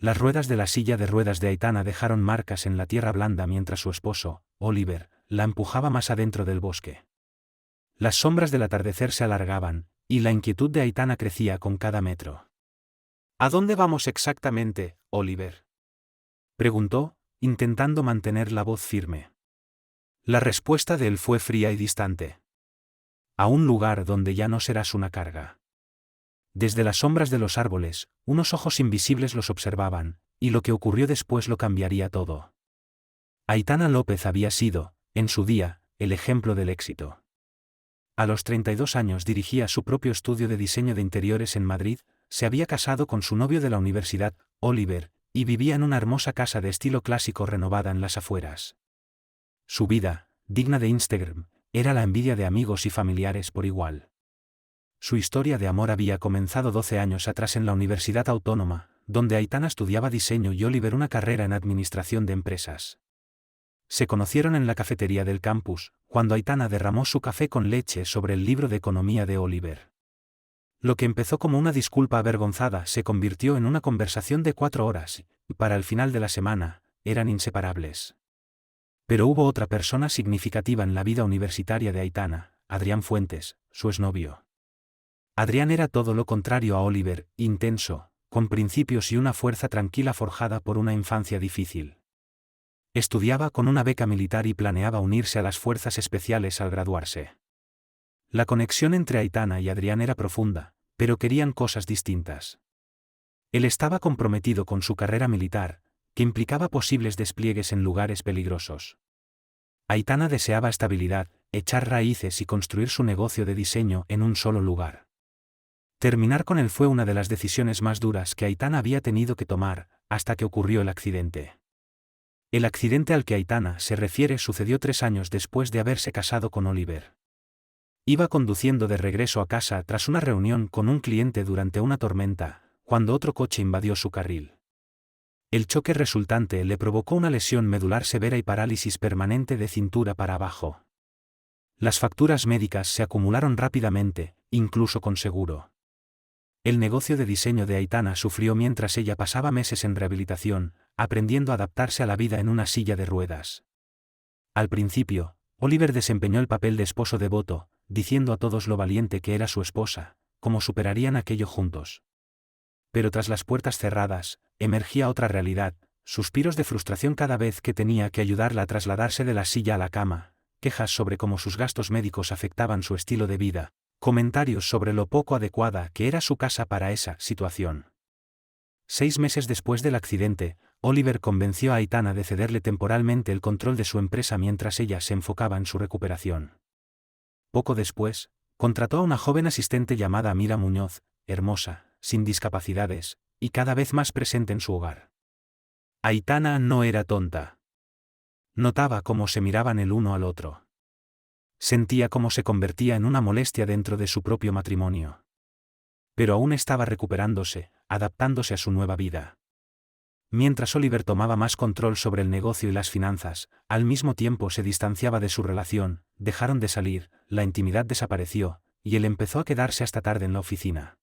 Las ruedas de la silla de ruedas de Aitana dejaron marcas en la tierra blanda mientras su esposo, Oliver, la empujaba más adentro del bosque. Las sombras del atardecer se alargaban, y la inquietud de Aitana crecía con cada metro. ¿A dónde vamos exactamente, Oliver?, preguntó, intentando mantener la voz firme. La respuesta de él fue fría y distante. A un lugar donde ya no serás una carga. Desde las sombras de los árboles, unos ojos invisibles los observaban, y lo que ocurrió después lo cambiaría todo. Aitana López había sido, en su día, el ejemplo del éxito. A los 32 años dirigía su propio estudio de diseño de interiores en Madrid, se había casado con su novio de la universidad, Oliver, y vivía en una hermosa casa de estilo clásico renovada en las afueras. Su vida, digna de Instagram, era la envidia de amigos y familiares por igual. Su historia de amor había comenzado 12 años atrás en la Universidad Autónoma, donde Aitana estudiaba diseño y Oliver una carrera en administración de empresas. Se conocieron en la cafetería del campus, cuando Aitana derramó su café con leche sobre el libro de economía de Oliver. Lo que empezó como una disculpa avergonzada se convirtió en una conversación de 4 horas, y para el final de la semana, eran inseparables. Pero hubo otra persona significativa en la vida universitaria de Aitana, Adrián Fuentes, su exnovio. Adrián era todo lo contrario a Oliver, intenso, con principios y una fuerza tranquila forjada por una infancia difícil. Estudiaba con una beca militar y planeaba unirse a las fuerzas especiales al graduarse. La conexión entre Aitana y Adrián era profunda, pero querían cosas distintas. Él estaba comprometido con su carrera militar, que implicaba posibles despliegues en lugares peligrosos. Aitana deseaba estabilidad, echar raíces y construir su negocio de diseño en un solo lugar. Terminar con él fue una de las decisiones más duras que Aitana había tenido que tomar, hasta que ocurrió el accidente. El accidente al que Aitana se refiere sucedió 3 años después de haberse casado con Oliver. Iba conduciendo de regreso a casa tras una reunión con un cliente durante una tormenta, cuando otro coche invadió su carril. El choque resultante le provocó una lesión medular severa y parálisis permanente de cintura para abajo. Las facturas médicas se acumularon rápidamente, incluso con seguro. El negocio de diseño de Aitana sufrió mientras ella pasaba meses en rehabilitación, aprendiendo a adaptarse a la vida en una silla de ruedas. Al principio, Oliver desempeñó el papel de esposo devoto, diciendo a todos lo valiente que era su esposa, cómo superarían aquello juntos. Pero tras las puertas cerradas, emergía otra realidad, suspiros de frustración cada vez que tenía que ayudarla a trasladarse de la silla a la cama, quejas sobre cómo sus gastos médicos afectaban su estilo de vida, comentarios sobre lo poco adecuada que era su casa para esa situación. 6 meses después del accidente, Oliver convenció a Aitana de cederle temporalmente el control de su empresa mientras ella se enfocaba en su recuperación. Poco después, contrató a una joven asistente llamada Mira Muñoz, hermosa, sin discapacidades, y cada vez más presente en su hogar. Aitana no era tonta. Notaba cómo se miraban el uno al otro. Sentía cómo se convertía en una molestia dentro de su propio matrimonio. Pero aún estaba recuperándose, adaptándose a su nueva vida. Mientras Oliver tomaba más control sobre el negocio y las finanzas, al mismo tiempo se distanciaba de su relación, dejaron de salir, la intimidad desapareció, y él empezó a quedarse hasta tarde en la oficina.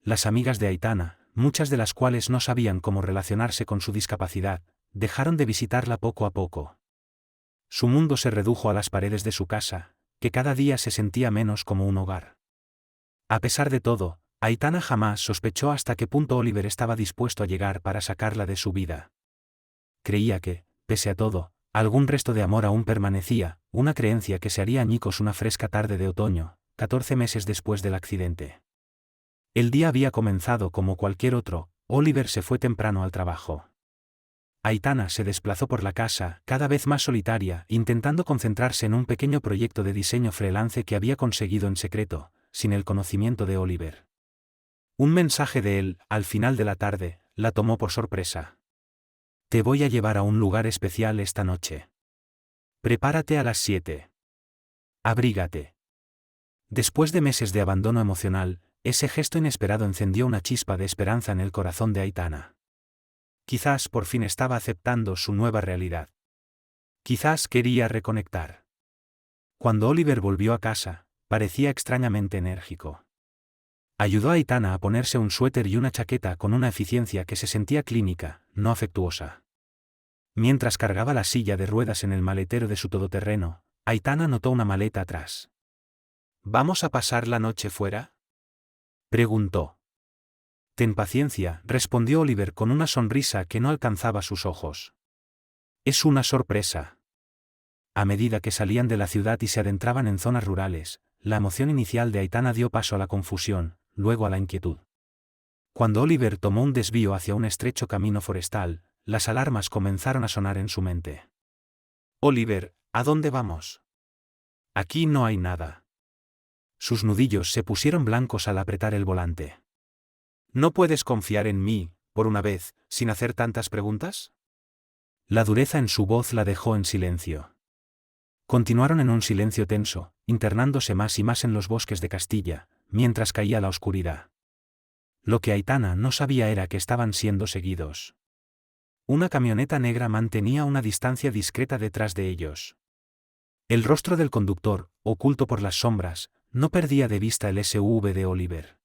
Las amigas de Aitana, muchas de las cuales no sabían cómo relacionarse con su discapacidad, dejaron de visitarla poco a poco. Su mundo se redujo a las paredes de su casa, que cada día se sentía menos como un hogar. A pesar de todo, Aitana jamás sospechó hasta qué punto Oliver estaba dispuesto a llegar para sacarla de su vida. Creía que, pese a todo, algún resto de amor aún permanecía, una creencia que se haría añicos una fresca tarde de otoño, 14 meses después del accidente. El día había comenzado como cualquier otro, Oliver se fue temprano al trabajo. Aitana se desplazó por la casa, cada vez más solitaria, intentando concentrarse en un pequeño proyecto de diseño freelance que había conseguido en secreto, sin el conocimiento de Oliver. Un mensaje de él, al final de la tarde, la tomó por sorpresa. Te voy a llevar a un lugar especial esta noche. Prepárate a las 7. Abrígate. Después de meses de abandono emocional, ese gesto inesperado encendió una chispa de esperanza en el corazón de Aitana. Quizás por fin estaba aceptando su nueva realidad. Quizás quería reconectar. Cuando Oliver volvió a casa, parecía extrañamente enérgico. Ayudó a Aitana a ponerse un suéter y una chaqueta con una eficiencia que se sentía clínica, no afectuosa. Mientras cargaba la silla de ruedas en el maletero de su todoterreno, Aitana notó una maleta atrás. ¿Vamos a pasar la noche fuera?, preguntó. Ten paciencia, respondió Oliver con una sonrisa que no alcanzaba sus ojos. Es una sorpresa. A medida que salían de la ciudad y se adentraban en zonas rurales, la emoción inicial de Aitana dio paso a la confusión, luego a la inquietud. Cuando Oliver tomó un desvío hacia un estrecho camino forestal, las alarmas comenzaron a sonar en su mente. Oliver, ¿a dónde vamos? Aquí no hay nada. Sus nudillos se pusieron blancos al apretar el volante. ¿No puedes confiar en mí, por una vez, sin hacer tantas preguntas? La dureza en su voz la dejó en silencio. Continuaron en un silencio tenso, internándose más y más en los bosques de Castilla, mientras caía la oscuridad. Lo que Aitana no sabía era que estaban siendo seguidos. Una camioneta negra mantenía una distancia discreta detrás de ellos. El rostro del conductor, oculto por las sombras, no perdía de vista el SUV de Oliver.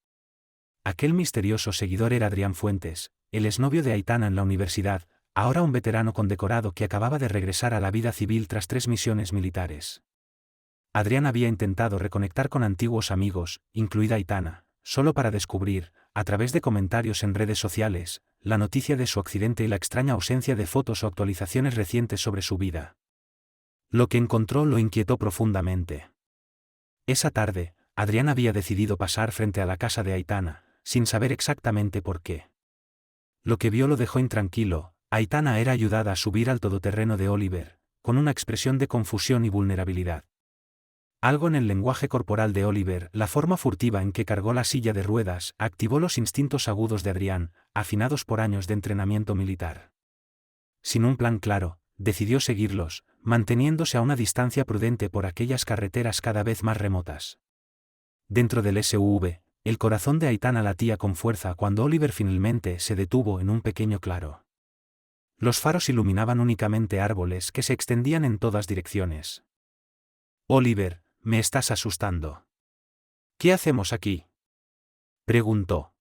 Aquel misterioso seguidor era Adrián Fuentes, el exnovio de Aitana en la universidad, ahora un veterano condecorado que acababa de regresar a la vida civil tras 3 misiones militares. Adrián había intentado reconectar con antiguos amigos, incluida Aitana, solo para descubrir, a través de comentarios en redes sociales, la noticia de su accidente y la extraña ausencia de fotos o actualizaciones recientes sobre su vida. Lo que encontró lo inquietó profundamente. Esa tarde, Adrián había decidido pasar frente a la casa de Aitana, sin saber exactamente por qué. Lo que vio lo dejó intranquilo. Aitana era ayudada a subir al todoterreno de Oliver, con una expresión de confusión y vulnerabilidad. Algo en el lenguaje corporal de Oliver, la forma furtiva en que cargó la silla de ruedas, activó los instintos agudos de Adrián, afinados por años de entrenamiento militar. Sin un plan claro, decidió seguirlos, manteniéndose a una distancia prudente por aquellas carreteras cada vez más remotas. Dentro del SUV, el corazón de Aitana latía con fuerza cuando Oliver finalmente se detuvo en un pequeño claro. Los faros iluminaban únicamente árboles que se extendían en todas direcciones. Oliver, me estás asustando. ¿Qué hacemos aquí?, preguntó.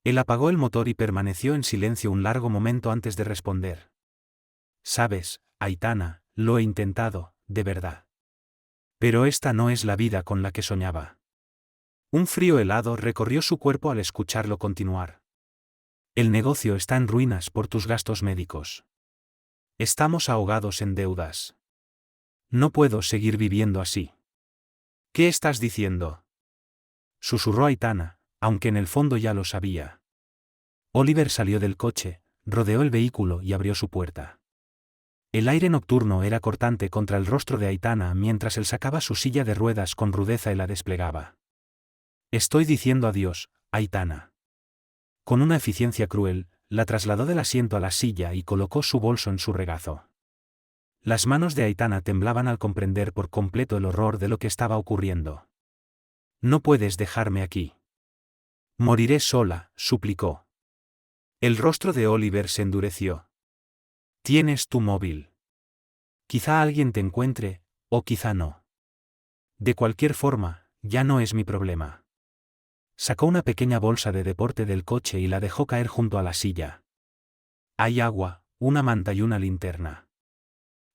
Él apagó el motor y permaneció en silencio un largo momento antes de responder. Sabes, Aitana, lo he intentado, de verdad. Pero esta no es la vida con la que soñaba. Un frío helado recorrió su cuerpo al escucharlo continuar. El negocio está en ruinas por tus gastos médicos. Estamos ahogados en deudas. No puedo seguir viviendo así. ¿Qué estás diciendo?, susurró Aitana, aunque en el fondo ya lo sabía. Oliver salió del coche, rodeó el vehículo y abrió su puerta. El aire nocturno era cortante contra el rostro de Aitana mientras él sacaba su silla de ruedas con rudeza y la desplegaba. Estoy diciendo adiós, Aitana. Con una eficiencia cruel, la trasladó del asiento a la silla y colocó su bolso en su regazo. Las manos de Aitana temblaban al comprender por completo el horror de lo que estaba ocurriendo. No puedes dejarme aquí. Moriré sola, suplicó. El rostro de Oliver se endureció. Tienes tu móvil. Quizá alguien te encuentre, o quizá no. De cualquier forma, ya no es mi problema. Sacó una pequeña bolsa de deporte del coche y la dejó caer junto a la silla. Hay agua, una manta y una linterna.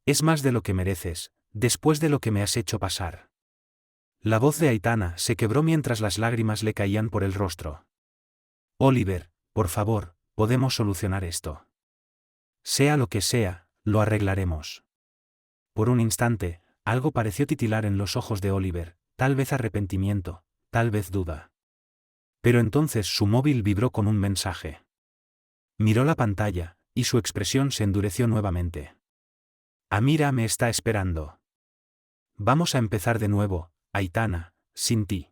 Es más de lo que mereces, después de lo que me has hecho pasar. La voz de Aitana se quebró mientras las lágrimas le caían por el rostro. Oliver, por favor, podemos solucionar esto. Sea lo que sea, lo arreglaremos. Por un instante, algo pareció titilar en los ojos de Oliver, tal vez arrepentimiento, tal vez duda. Pero entonces su móvil vibró con un mensaje. Miró la pantalla, y su expresión se endureció nuevamente. Amira me está esperando. Vamos a empezar de nuevo, Aitana, sin ti.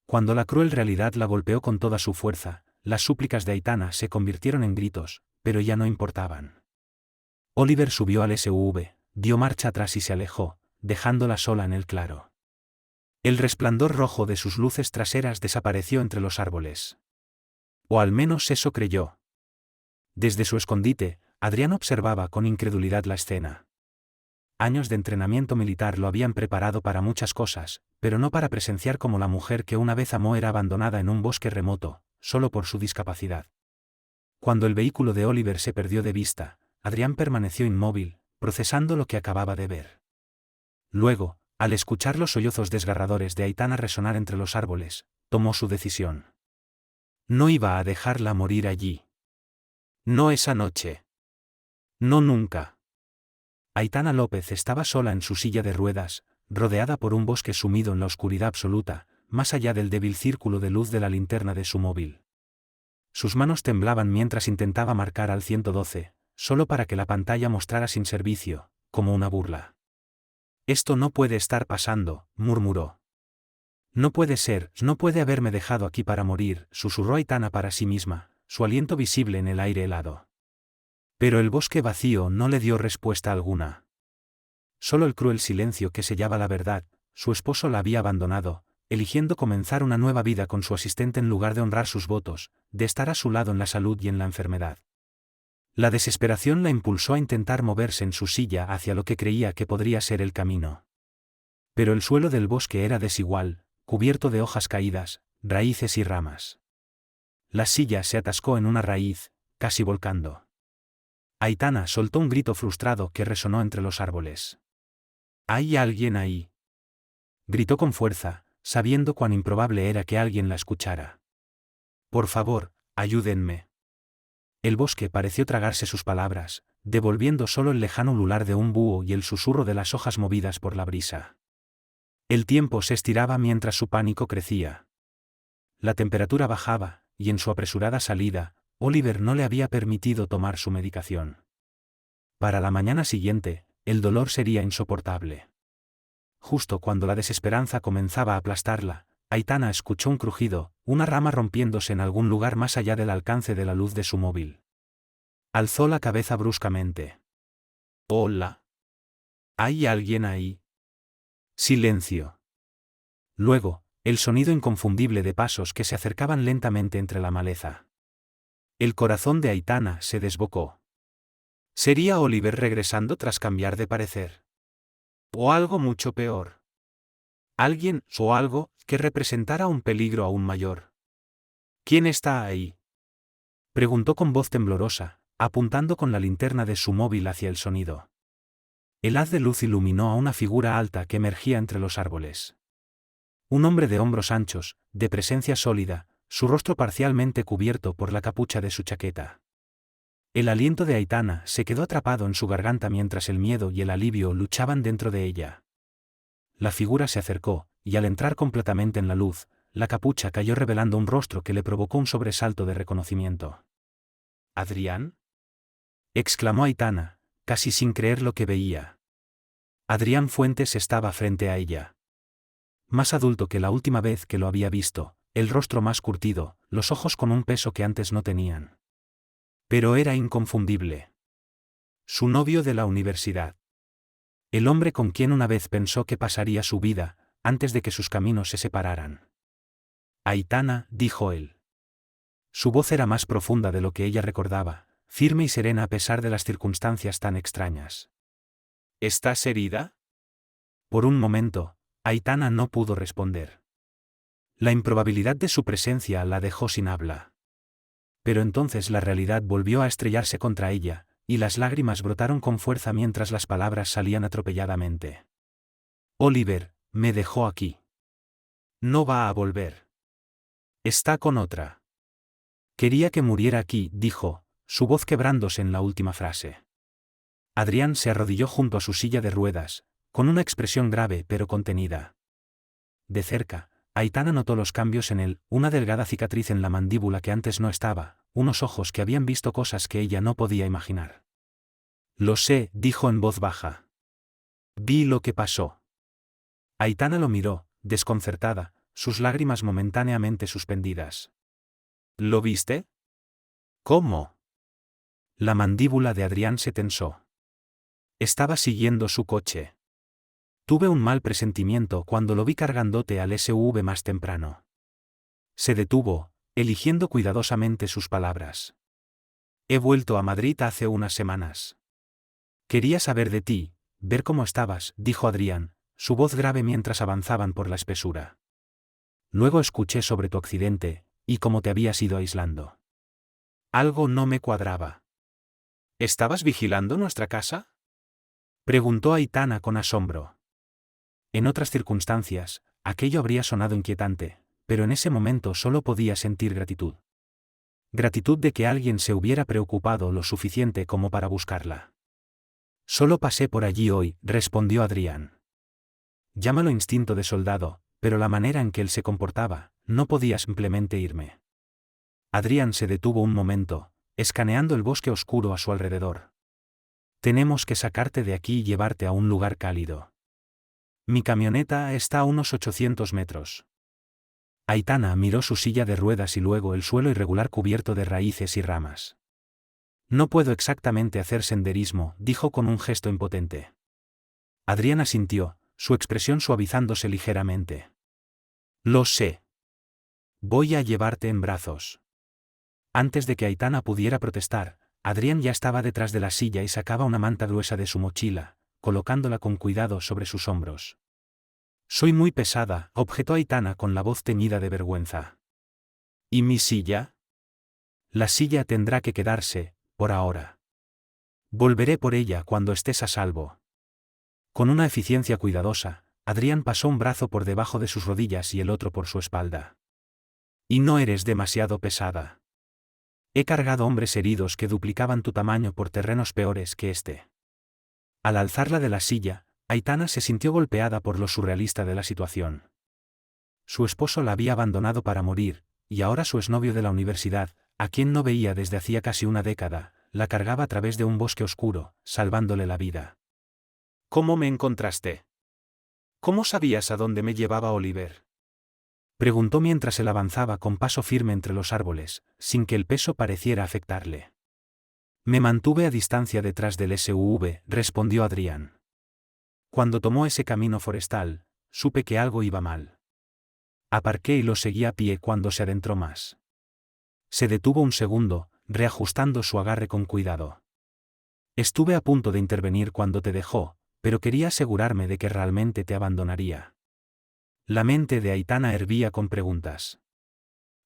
Cuando la cruel realidad la golpeó con toda su fuerza, las súplicas de Aitana se convirtieron en gritos, pero ya no importaban. Oliver subió al SUV, dio marcha atrás y se alejó, dejándola sola en el claro. El resplandor rojo de sus luces traseras desapareció entre los árboles. O al menos eso creyó. Desde su escondite, Adrián observaba con incredulidad la escena. Años de entrenamiento militar lo habían preparado para muchas cosas, pero no para presenciar cómo la mujer que una vez amó era abandonada en un bosque remoto, solo por su discapacidad. Cuando el vehículo de Oliver se perdió de vista, Adrián permaneció inmóvil, procesando lo que acababa de ver. Luego, al escuchar los sollozos desgarradores de Aitana resonar entre los árboles, tomó su decisión. No iba a dejarla morir allí. No esa noche. No nunca. Aitana López estaba sola en su silla de ruedas, rodeada por un bosque sumido en la oscuridad absoluta, más allá del débil círculo de luz de la linterna de su móvil. Sus manos temblaban mientras intentaba marcar al 112, solo para que la pantalla mostrara sin servicio, como una burla. Esto no puede estar pasando, murmuró. No puede ser, no puede haberme dejado aquí para morir, susurró Aitana para sí misma, su aliento visible en el aire helado. Pero el bosque vacío no le dio respuesta alguna. Solo el cruel silencio que sellaba la verdad: su esposo la había abandonado, eligiendo comenzar una nueva vida con su asistente en lugar de honrar sus votos, de estar a su lado en la salud y en la enfermedad. La desesperación la impulsó a intentar moverse en su silla hacia lo que creía que podría ser el camino. Pero el suelo del bosque era desigual, cubierto de hojas caídas, raíces y ramas. La silla se atascó en una raíz, casi volcando. Aitana soltó un grito frustrado que resonó entre los árboles. «¿Hay alguien ahí?», gritó con fuerza, sabiendo cuán improbable era que alguien la escuchara. «Por favor, ayúdenme». El bosque pareció tragarse sus palabras, devolviendo solo el lejano ulular de un búho y el susurro de las hojas movidas por la brisa. El tiempo se estiraba mientras su pánico crecía. La temperatura bajaba, y en su apresurada salida, Oliver no le había permitido tomar su medicación. Para la mañana siguiente, el dolor sería insoportable. Justo cuando la desesperanza comenzaba a aplastarla, Aitana escuchó un crujido, una rama rompiéndose en algún lugar más allá del alcance de la luz de su móvil. Alzó la cabeza bruscamente. «Hola. ¿Hay alguien ahí?». Silencio. Luego, el sonido inconfundible de pasos que se acercaban lentamente entre la maleza. El corazón de Aitana se desbocó. ¿Sería Oliver regresando tras cambiar de parecer? ¿O algo mucho peor? ¿Alguien o algo que representara un peligro aún mayor? ¿Quién está ahí?, preguntó con voz temblorosa, apuntando con la linterna de su móvil hacia el sonido. El haz de luz iluminó a una figura alta que emergía entre los árboles. Un hombre de hombros anchos, de presencia sólida, su rostro parcialmente cubierto por la capucha de su chaqueta. El aliento de Aitana se quedó atrapado en su garganta mientras el miedo y el alivio luchaban dentro de ella. La figura se acercó, y al entrar completamente en la luz, la capucha cayó revelando un rostro que le provocó un sobresalto de reconocimiento. «¿Adrián?», exclamó Aitana, casi sin creer lo que veía. Adrián Fuentes estaba frente a ella. Más adulto que la última vez que lo había visto, el rostro más curtido, los ojos con un peso que antes no tenían. Pero era inconfundible. Su novio de la universidad. El hombre con quien una vez pensó que pasaría su vida, antes de que sus caminos se separaran. «Aitana», dijo él. Su voz era más profunda de lo que ella recordaba, firme y serena a pesar de las circunstancias tan extrañas. «¿Estás herida?». Por un momento, Aitana no pudo responder. La improbabilidad de su presencia la dejó sin habla. Pero entonces la realidad volvió a estrellarse contra ella, y las lágrimas brotaron con fuerza mientras las palabras salían atropelladamente. «Oliver, me dejó aquí. No va a volver. Está con otra. Quería que muriera aquí», dijo, su voz quebrándose en la última frase. Adrián se arrodilló junto a su silla de ruedas, con una expresión grave pero contenida. De cerca, Aitana notó los cambios en él, una delgada cicatriz en la mandíbula que antes no estaba, unos ojos que habían visto cosas que ella no podía imaginar. «Lo sé», dijo en voz baja. «Vi lo que pasó». Aitana lo miró, desconcertada, sus lágrimas momentáneamente suspendidas. «¿Lo viste?». «¿Cómo?». La mandíbula de Adrián se tensó. «Estaba siguiendo su coche. Tuve un mal presentimiento cuando lo vi cargándote al SUV más temprano». Se detuvo, eligiendo cuidadosamente sus palabras. «He vuelto a Madrid hace unas semanas. Quería saber de ti», ver cómo estabas, dijo Adrián, su voz grave mientras avanzaban por la espesura. Luego escuché sobre tu accidente, y cómo te habías ido aislando. Algo no me cuadraba. ¿Estabas vigilando nuestra casa?, preguntó Aitana con asombro. En otras circunstancias, aquello habría sonado inquietante, pero en ese momento solo podía sentir gratitud. Gratitud de que alguien se hubiera preocupado lo suficiente como para buscarla. Solo pasé por allí hoy, respondió Adrián. Llámalo instinto de soldado, pero la manera en que él se comportaba, no podía simplemente irme. Adrián se detuvo un momento, escaneando el bosque oscuro a su alrededor. Tenemos que sacarte de aquí y llevarte a un lugar cálido. Mi camioneta está a unos 800 metros. Aitana miró su silla de ruedas y luego el suelo irregular cubierto de raíces y ramas. No puedo exactamente hacer senderismo, dijo con un gesto impotente. Adrián asintió, su expresión suavizándose ligeramente. Lo sé. Voy a llevarte en brazos. Antes de que Aitana pudiera protestar, Adrián ya estaba detrás de la silla y sacaba una manta gruesa de su mochila, colocándola con cuidado sobre sus hombros. Soy muy pesada, objetó Aitana con la voz teñida de vergüenza. ¿Y mi silla? La silla tendrá que quedarse, por ahora. Volveré por ella cuando estés a salvo. Con una eficiencia cuidadosa, Adrián pasó un brazo por debajo de sus rodillas y el otro por su espalda. Y no eres demasiado pesada. He cargado hombres heridos que duplicaban tu tamaño por terrenos peores que este. Al alzarla de la silla, Aitana se sintió golpeada por lo surrealista de la situación. Su esposo la había abandonado para morir, y ahora su exnovio de la universidad, a quien no veía desde hacía casi una década, la cargaba a través de un bosque oscuro, salvándole la vida. ¿Cómo me encontraste? ¿Cómo sabías a dónde me llevaba Oliver?, preguntó mientras él avanzaba con paso firme entre los árboles, sin que el peso pareciera afectarle. Me mantuve a distancia detrás del SUV, respondió Adrián. Cuando tomó ese camino forestal, supe que algo iba mal. Aparqué y lo seguí a pie cuando se adentró más. Se detuvo un segundo, reajustando su agarre con cuidado. Estuve a punto de intervenir cuando te dejó, pero quería asegurarme de que realmente te abandonaría. La mente de Aitana hervía con preguntas.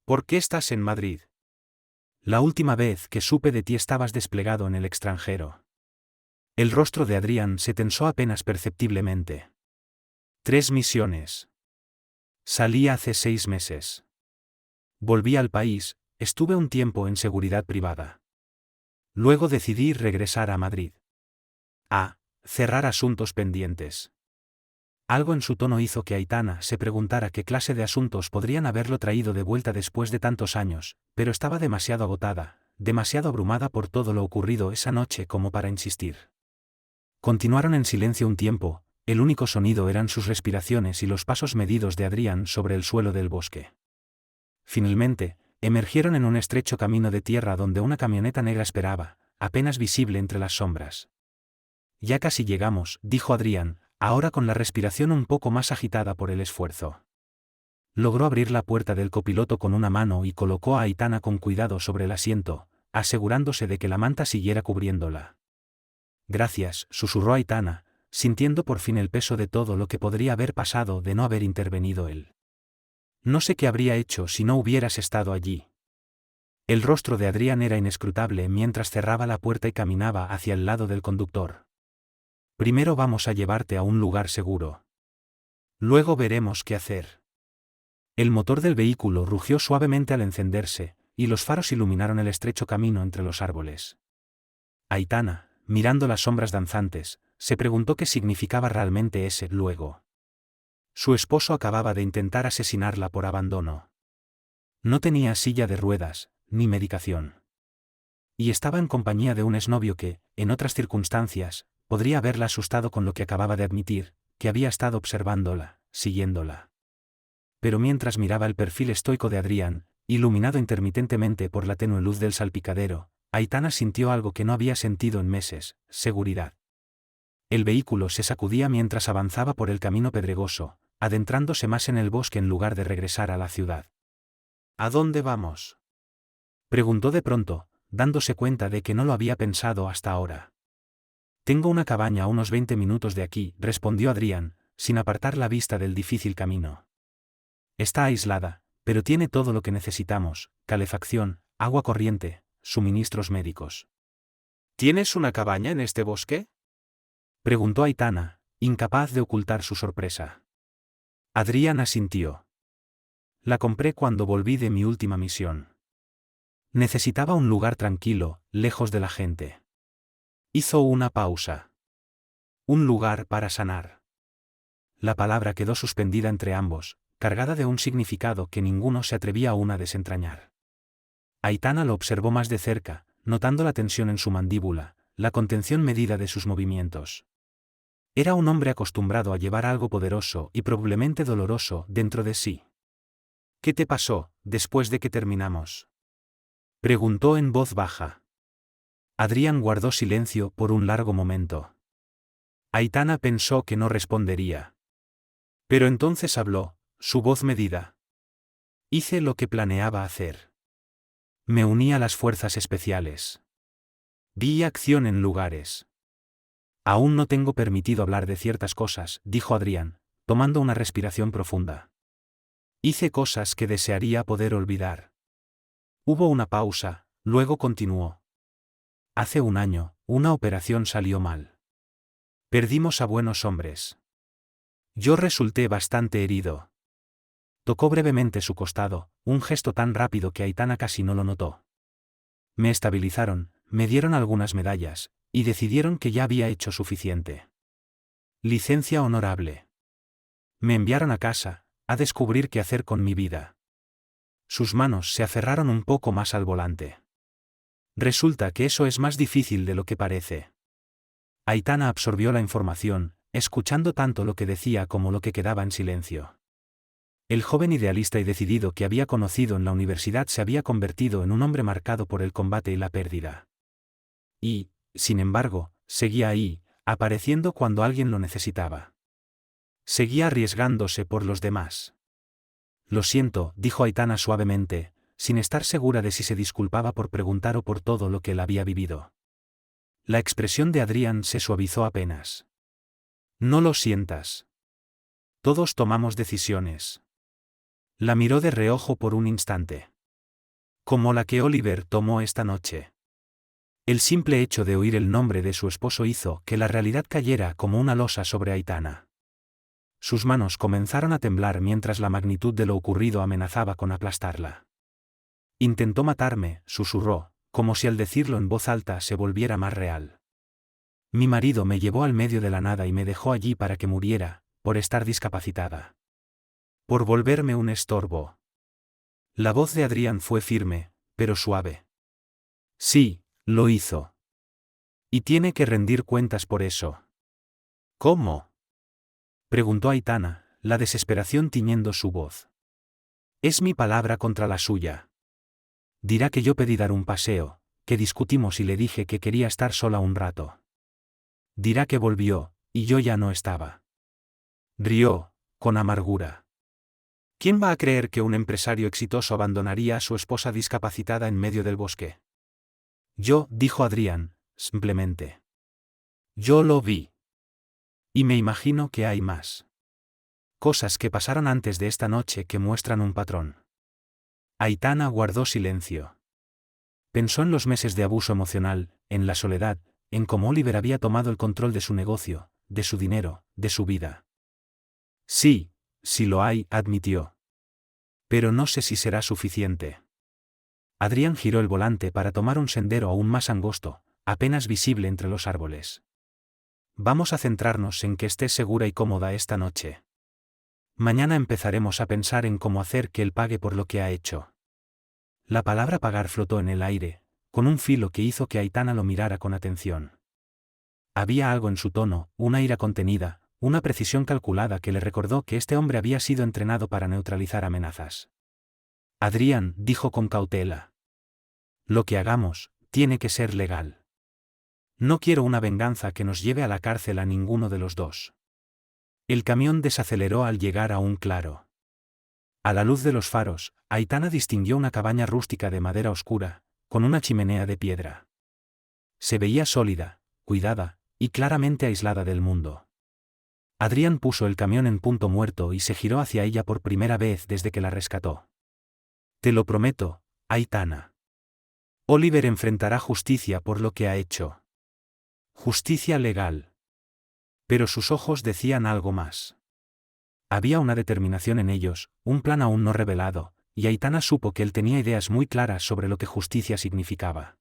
¿Por qué estás en Madrid? La última vez que supe de ti estabas desplegado en el extranjero. El rostro de Adrián se tensó apenas perceptiblemente. 3 misiones. Salí hace 6 meses. Volví al país, estuve un tiempo en seguridad privada. Luego decidí regresar a Madrid. A cerrar asuntos pendientes. Algo en su tono hizo que Aitana se preguntara qué clase de asuntos podrían haberlo traído de vuelta después de tantos años, pero estaba demasiado agotada, demasiado abrumada por todo lo ocurrido esa noche como para insistir. Continuaron en silencio un tiempo, el único sonido eran sus respiraciones y los pasos medidos de Adrián sobre el suelo del bosque. Finalmente, emergieron en un estrecho camino de tierra donde una camioneta negra esperaba, apenas visible entre las sombras. Ya casi llegamos, dijo Adrián, ahora con la respiración un poco más agitada por el esfuerzo. Logró abrir la puerta del copiloto con una mano y colocó a Aitana con cuidado sobre el asiento, asegurándose de que la manta siguiera cubriéndola. Gracias, susurró Aitana, sintiendo por fin el peso de todo lo que podría haber pasado de no haber intervenido él. No sé qué habría hecho si no hubieras estado allí. El rostro de Adrián era inescrutable mientras cerraba la puerta y caminaba hacia el lado del conductor. Primero vamos a llevarte a un lugar seguro. Luego veremos qué hacer. El motor del vehículo rugió suavemente al encenderse, y los faros iluminaron el estrecho camino entre los árboles. Aitana, mirando las sombras danzantes, se preguntó qué significaba realmente ese luego. Su esposo acababa de intentar asesinarla por abandono. No tenía silla de ruedas, ni medicación. Y estaba en compañía de un exnovio que, en otras circunstancias, podría haberla asustado con lo que acababa de admitir, que había estado observándola, siguiéndola. Pero mientras miraba el perfil estoico de Adrián, iluminado intermitentemente por la tenue luz del salpicadero, Aitana sintió algo que no había sentido en meses: seguridad. El vehículo se sacudía mientras avanzaba por el camino pedregoso, adentrándose más en el bosque en lugar de regresar a la ciudad. ¿A dónde vamos?, preguntó de pronto, dándose cuenta de que no lo había pensado hasta ahora. Tengo una cabaña a unos 20 minutos de aquí, respondió Adrián, sin apartar la vista del difícil camino. Está aislada, pero tiene todo lo que necesitamos: calefacción, agua corriente, suministros médicos. ¿Tienes una cabaña en este bosque?, preguntó Aitana, incapaz de ocultar su sorpresa. Adrián asintió. La compré cuando volví de mi última misión. Necesitaba un lugar tranquilo, lejos de la gente. Hizo una pausa. Un lugar para sanar. La palabra quedó suspendida entre ambos, cargada de un significado que ninguno se atrevía aún a desentrañar. Aitana lo observó más de cerca, notando la tensión en su mandíbula, la contención medida de sus movimientos. Era un hombre acostumbrado a llevar algo poderoso y probablemente doloroso dentro de sí. ¿Qué te pasó, después de que terminamos?, preguntó en voz baja. Adrián guardó silencio por un largo momento. Aitana pensó que no respondería. Pero entonces habló, su voz medida. Hice lo que planeaba hacer. Me uní a las fuerzas especiales. Vi acción en lugares. Aún no tengo permitido hablar de ciertas cosas, dijo Adrián, tomando una respiración profunda. Hice cosas que desearía poder olvidar. Hubo una pausa, luego continuó. Hace un año, una operación salió mal. Perdimos a buenos hombres. Yo resulté bastante herido. Tocó brevemente su costado, un gesto tan rápido que Aitana casi no lo notó. Me estabilizaron, me dieron algunas medallas, y decidieron que ya había hecho suficiente. Licencia honorable. Me enviaron a casa, a descubrir qué hacer con mi vida. Sus manos se aferraron un poco más al volante. Resulta que eso es más difícil de lo que parece. Aitana absorbió la información, escuchando tanto lo que decía como lo que quedaba en silencio. El joven idealista y decidido que había conocido en la universidad se había convertido en un hombre marcado por el combate y la pérdida. Y, sin embargo, seguía ahí, apareciendo cuando alguien lo necesitaba. Seguía arriesgándose por los demás. Lo siento, dijo Aitana suavemente, sin estar segura de si se disculpaba por preguntar o por todo lo que él había vivido. La expresión de Adrián se suavizó apenas. No lo sientas. Todos tomamos decisiones. La miró de reojo por un instante. Como la que Oliver tomó esta noche. El simple hecho de oír el nombre de su esposo hizo que la realidad cayera como una losa sobre Aitana. Sus manos comenzaron a temblar mientras la magnitud de lo ocurrido amenazaba con aplastarla. Intentó matarme, susurró, como si al decirlo en voz alta se volviera más real. Mi marido me llevó al medio de la nada y me dejó allí para que muriera, por estar discapacitada. Por volverme un estorbo. La voz de Adrián fue firme, pero suave. Sí, lo hizo. Y tiene que rendir cuentas por eso. ¿Cómo?, preguntó Aitana, la desesperación tiñendo su voz. Es mi palabra contra la suya. Dirá que yo pedí dar un paseo, que discutimos y le dije que quería estar sola un rato. Dirá que volvió, y yo ya no estaba. Rió, con amargura. ¿Quién va a creer que un empresario exitoso abandonaría a su esposa discapacitada en medio del bosque? Yo, dijo Adrián, simplemente. Yo lo vi. Y me imagino que hay más. Cosas que pasaron antes de esta noche que muestran un patrón. Aitana guardó silencio. Pensó en los meses de abuso emocional, en la soledad, en cómo Oliver había tomado el control de su negocio, de su dinero, de su vida. Sí, sí lo hay, admitió. Pero no sé si será suficiente. Adrián giró el volante para tomar un sendero aún más angosto, apenas visible entre los árboles. Vamos a centrarnos en que estés segura y cómoda esta noche. Mañana empezaremos a pensar en cómo hacer que él pague por lo que ha hecho. La palabra pagar flotó en el aire, con un filo que hizo que Aitana lo mirara con atención. Había algo en su tono, una ira contenida, una precisión calculada que le recordó que este hombre había sido entrenado para neutralizar amenazas. Adrián, dijo con cautela. Lo que hagamos, tiene que ser legal. No quiero una venganza que nos lleve a la cárcel a ninguno de los dos. El camión desaceleró al llegar a un claro. A la luz de los faros, Aitana distinguió una cabaña rústica de madera oscura, con una chimenea de piedra. Se veía sólida, cuidada, y claramente aislada del mundo. Adrián puso el camión en punto muerto y se giró hacia ella por primera vez desde que la rescató. Te lo prometo, Aitana. Oliver enfrentará justicia por lo que ha hecho. Justicia legal. Pero sus ojos decían algo más. Había una determinación en ellos, un plan aún no revelado, y Aitana supo que él tenía ideas muy claras sobre lo que justicia significaba.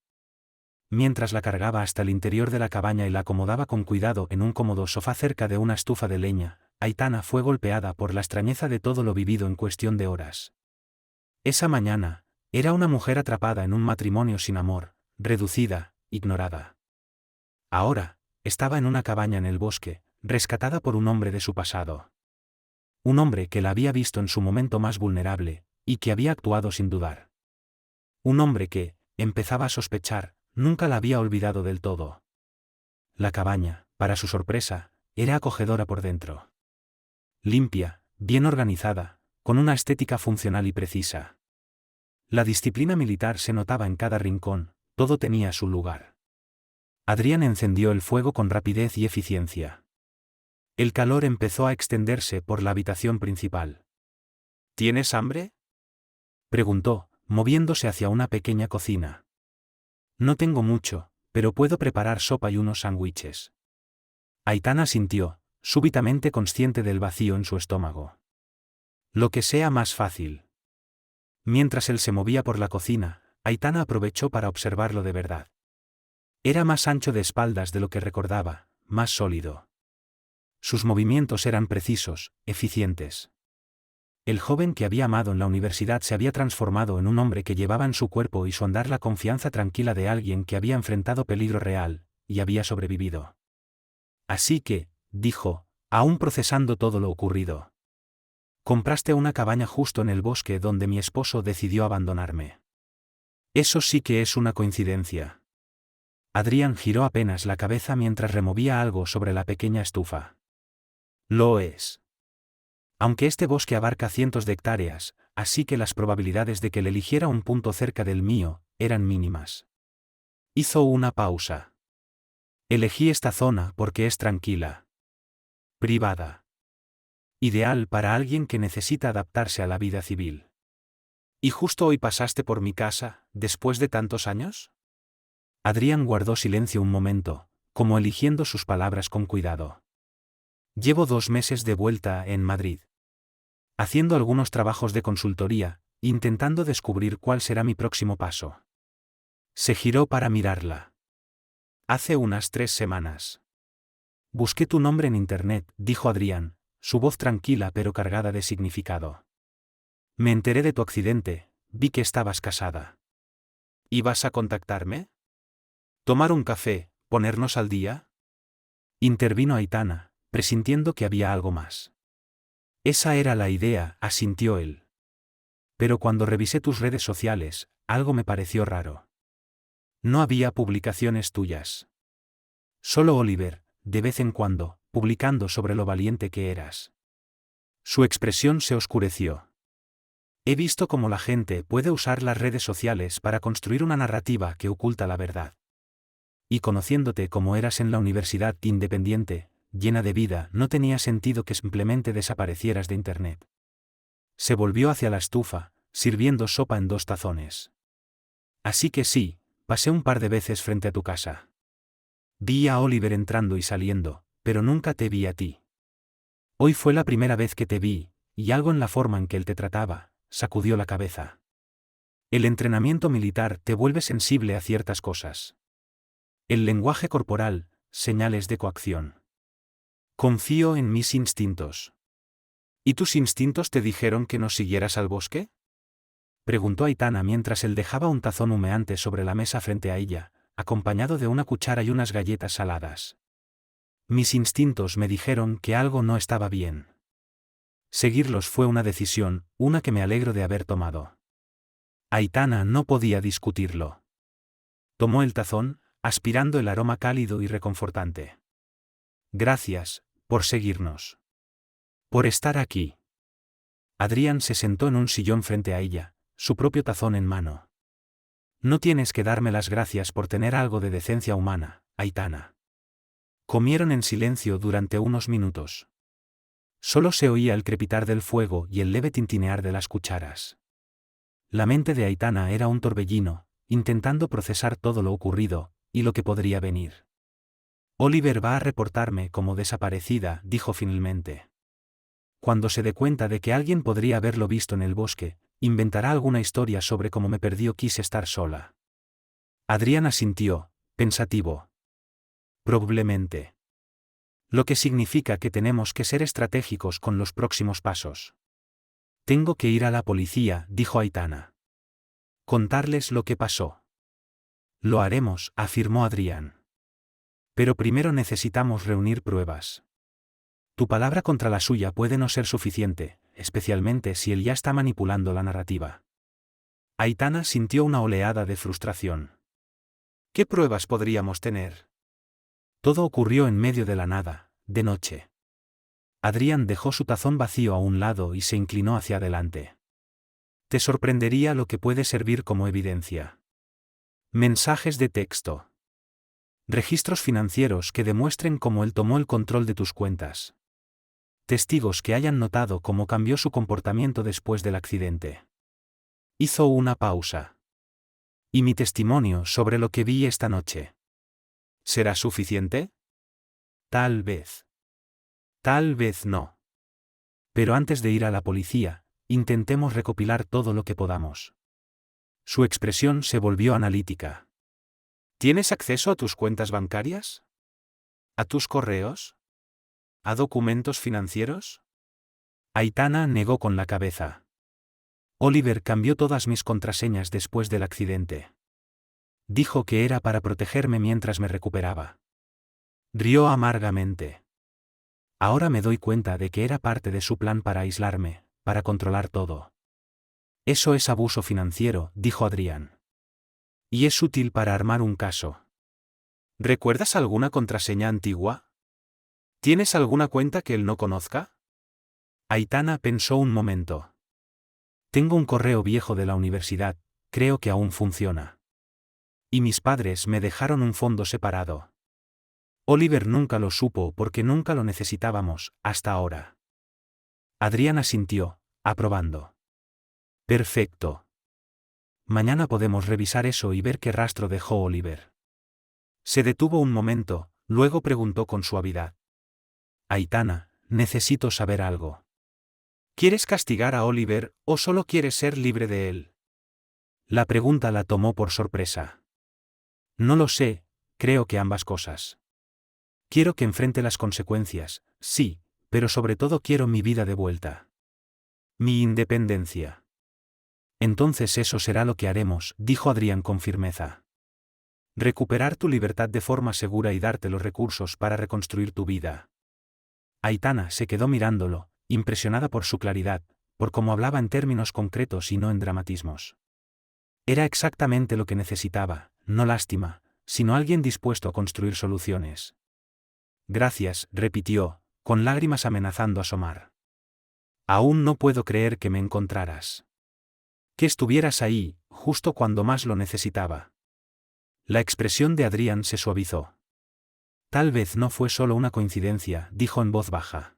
Mientras la cargaba hasta el interior de la cabaña y la acomodaba con cuidado en un cómodo sofá cerca de una estufa de leña, Aitana fue golpeada por la extrañeza de todo lo vivido en cuestión de horas. Esa mañana, era una mujer atrapada en un matrimonio sin amor, reducida, ignorada. Ahora, estaba en una cabaña en el bosque, rescatada por un hombre de su pasado. Un hombre que la había visto en su momento más vulnerable, y que había actuado sin dudar. Un hombre que, empezaba a sospechar, nunca la había olvidado del todo. La cabaña, para su sorpresa, era acogedora por dentro. Limpia, bien organizada, con una estética funcional y precisa. La disciplina militar se notaba en cada rincón, todo tenía su lugar. Adrián encendió el fuego con rapidez y eficiencia. El calor empezó a extenderse por la habitación principal. ¿Tienes hambre?, preguntó, moviéndose hacia una pequeña cocina. No tengo mucho, pero puedo preparar sopa y unos sándwiches. Aitana sintió, súbitamente consciente del vacío en su estómago. Lo que sea más fácil. Mientras él se movía por la cocina, Aitana aprovechó para observarlo de verdad. Era más ancho de espaldas de lo que recordaba, más sólido. Sus movimientos eran precisos, eficientes. El joven que había amado en la universidad se había transformado en un hombre que llevaba en su cuerpo y su andar la confianza tranquila de alguien que había enfrentado peligro real, y había sobrevivido. Así que, dijo, aún procesando todo lo ocurrido. Compraste una cabaña justo en el bosque donde mi esposo decidió abandonarme. Eso sí que es una coincidencia. Adrián giró apenas la cabeza mientras removía algo sobre la pequeña estufa. Lo es. Aunque este bosque abarca cientos de hectáreas, así que las probabilidades de que él eligiera un punto cerca del mío, eran mínimas. Hizo una pausa. Elegí esta zona porque es tranquila. Privada. Ideal para alguien que necesita adaptarse a la vida civil. ¿Y justo hoy pasaste por mi casa, después de tantos años? Adrián guardó silencio un momento, como eligiendo sus palabras con cuidado. Llevo 2 meses de vuelta en Madrid. Haciendo algunos trabajos de consultoría, intentando descubrir cuál será mi próximo paso. Se giró para mirarla. Hace unas 3 semanas. Busqué tu nombre en internet, dijo Adrián, su voz tranquila pero cargada de significado. Me enteré de tu accidente, vi que estabas casada. ¿Ibas a contactarme? ¿Tomar un café, ponernos al día? Intervino Aitana, presintiendo que había algo más. Esa era la idea, asintió él. Pero cuando revisé tus redes sociales, algo me pareció raro. No había publicaciones tuyas. Solo Oliver, de vez en cuando, publicando sobre lo valiente que eras. Su expresión se oscureció. He visto cómo la gente puede usar las redes sociales para construir una narrativa que oculta la verdad. Y conociéndote como eras en la universidad independiente, llena de vida, no tenía sentido que simplemente desaparecieras de internet. Se volvió hacia la estufa, sirviendo sopa en 2 tazones. Así que sí, pasé un par de veces frente a tu casa. Vi a Oliver entrando y saliendo, pero nunca te vi a ti. Hoy fue la primera vez que te vi, y algo en la forma en que él te trataba, sacudió la cabeza. El entrenamiento militar te vuelve sensible a ciertas cosas. El lenguaje corporal, señales de coacción. Confío en mis instintos. ¿Y tus instintos te dijeron que no siguieras al bosque?, preguntó Aitana mientras él dejaba un tazón humeante sobre la mesa frente a ella, acompañado de una cuchara y unas galletas saladas. Mis instintos me dijeron que algo no estaba bien. Seguirlos fue una decisión, una que me alegro de haber tomado. Aitana no podía discutirlo. Tomó el tazón, aspirando el aroma cálido y reconfortante. Gracias, por seguirnos. Por estar aquí. Adrián se sentó en un sillón frente a ella, su propio tazón en mano. No tienes que darme las gracias por tener algo de decencia humana, Aitana. Comieron en silencio durante unos minutos. Solo se oía el crepitar del fuego y el leve tintinear de las cucharas. La mente de Aitana era un torbellino, intentando procesar todo lo ocurrido, y lo que podría venir. Oliver va a reportarme como desaparecida, dijo finalmente. Cuando se dé cuenta de que alguien podría haberlo visto en el bosque, inventará alguna historia sobre cómo me perdió. Quise estar sola. Adrián asintió, pensativo. Probablemente. Lo que significa que tenemos que ser estratégicos con los próximos pasos. Tengo que ir a la policía, dijo Aitana. Contarles lo que pasó. Lo haremos, afirmó Adrián. Pero primero necesitamos reunir pruebas. Tu palabra contra la suya puede no ser suficiente, especialmente si él ya está manipulando la narrativa. Aitana sintió una oleada de frustración. ¿Qué pruebas podríamos tener? Todo ocurrió en medio de la nada, de noche. Adrián dejó su tazón vacío a un lado y se inclinó hacia adelante. Te sorprendería lo que puede servir como evidencia. Mensajes de texto. Registros financieros que demuestren cómo él tomó el control de tus cuentas. Testigos que hayan notado cómo cambió su comportamiento después del accidente. Hizo una pausa. Y mi testimonio sobre lo que vi esta noche. ¿Será suficiente? Tal vez. Tal vez no. Pero antes de ir a la policía, intentemos recopilar todo lo que podamos. Su expresión se volvió analítica. ¿Tienes acceso a tus cuentas bancarias? ¿A tus correos? ¿A documentos financieros? Aitana negó con la cabeza. Oliver cambió todas mis contraseñas después del accidente. Dijo que era para protegerme mientras me recuperaba. Rió amargamente. Ahora me doy cuenta de que era parte de su plan para aislarme, para controlar todo. Eso es abuso financiero, dijo Adrián. Y es útil para armar un caso. ¿Recuerdas alguna contraseña antigua? ¿Tienes alguna cuenta que él no conozca? Aitana pensó un momento. Tengo un correo viejo de la universidad, creo que aún funciona. Y mis padres me dejaron un fondo separado. Oliver nunca lo supo porque nunca lo necesitábamos, hasta ahora. Adrián asintió, aprobando. Perfecto. Mañana podemos revisar eso y ver qué rastro dejó Oliver. Se detuvo un momento, luego preguntó con suavidad. Aitana, necesito saber algo. ¿Quieres castigar a Oliver o solo quieres ser libre de él? La pregunta la tomó por sorpresa. No lo sé, creo que ambas cosas. Quiero que enfrente las consecuencias, sí, pero sobre todo quiero mi vida de vuelta. Mi independencia. Entonces eso será lo que haremos, dijo Adrián con firmeza. Recuperar tu libertad de forma segura y darte los recursos para reconstruir tu vida. Aitana se quedó mirándolo, impresionada por su claridad, por cómo hablaba en términos concretos y no en dramatismos. Era exactamente lo que necesitaba, no lástima, sino alguien dispuesto a construir soluciones. Gracias, repitió, con lágrimas amenazando asomar. Aún no puedo creer que me encontraras. Que estuvieras ahí, justo cuando más lo necesitaba. La expresión de Adrián se suavizó. Tal vez no fue solo una coincidencia, dijo en voz baja.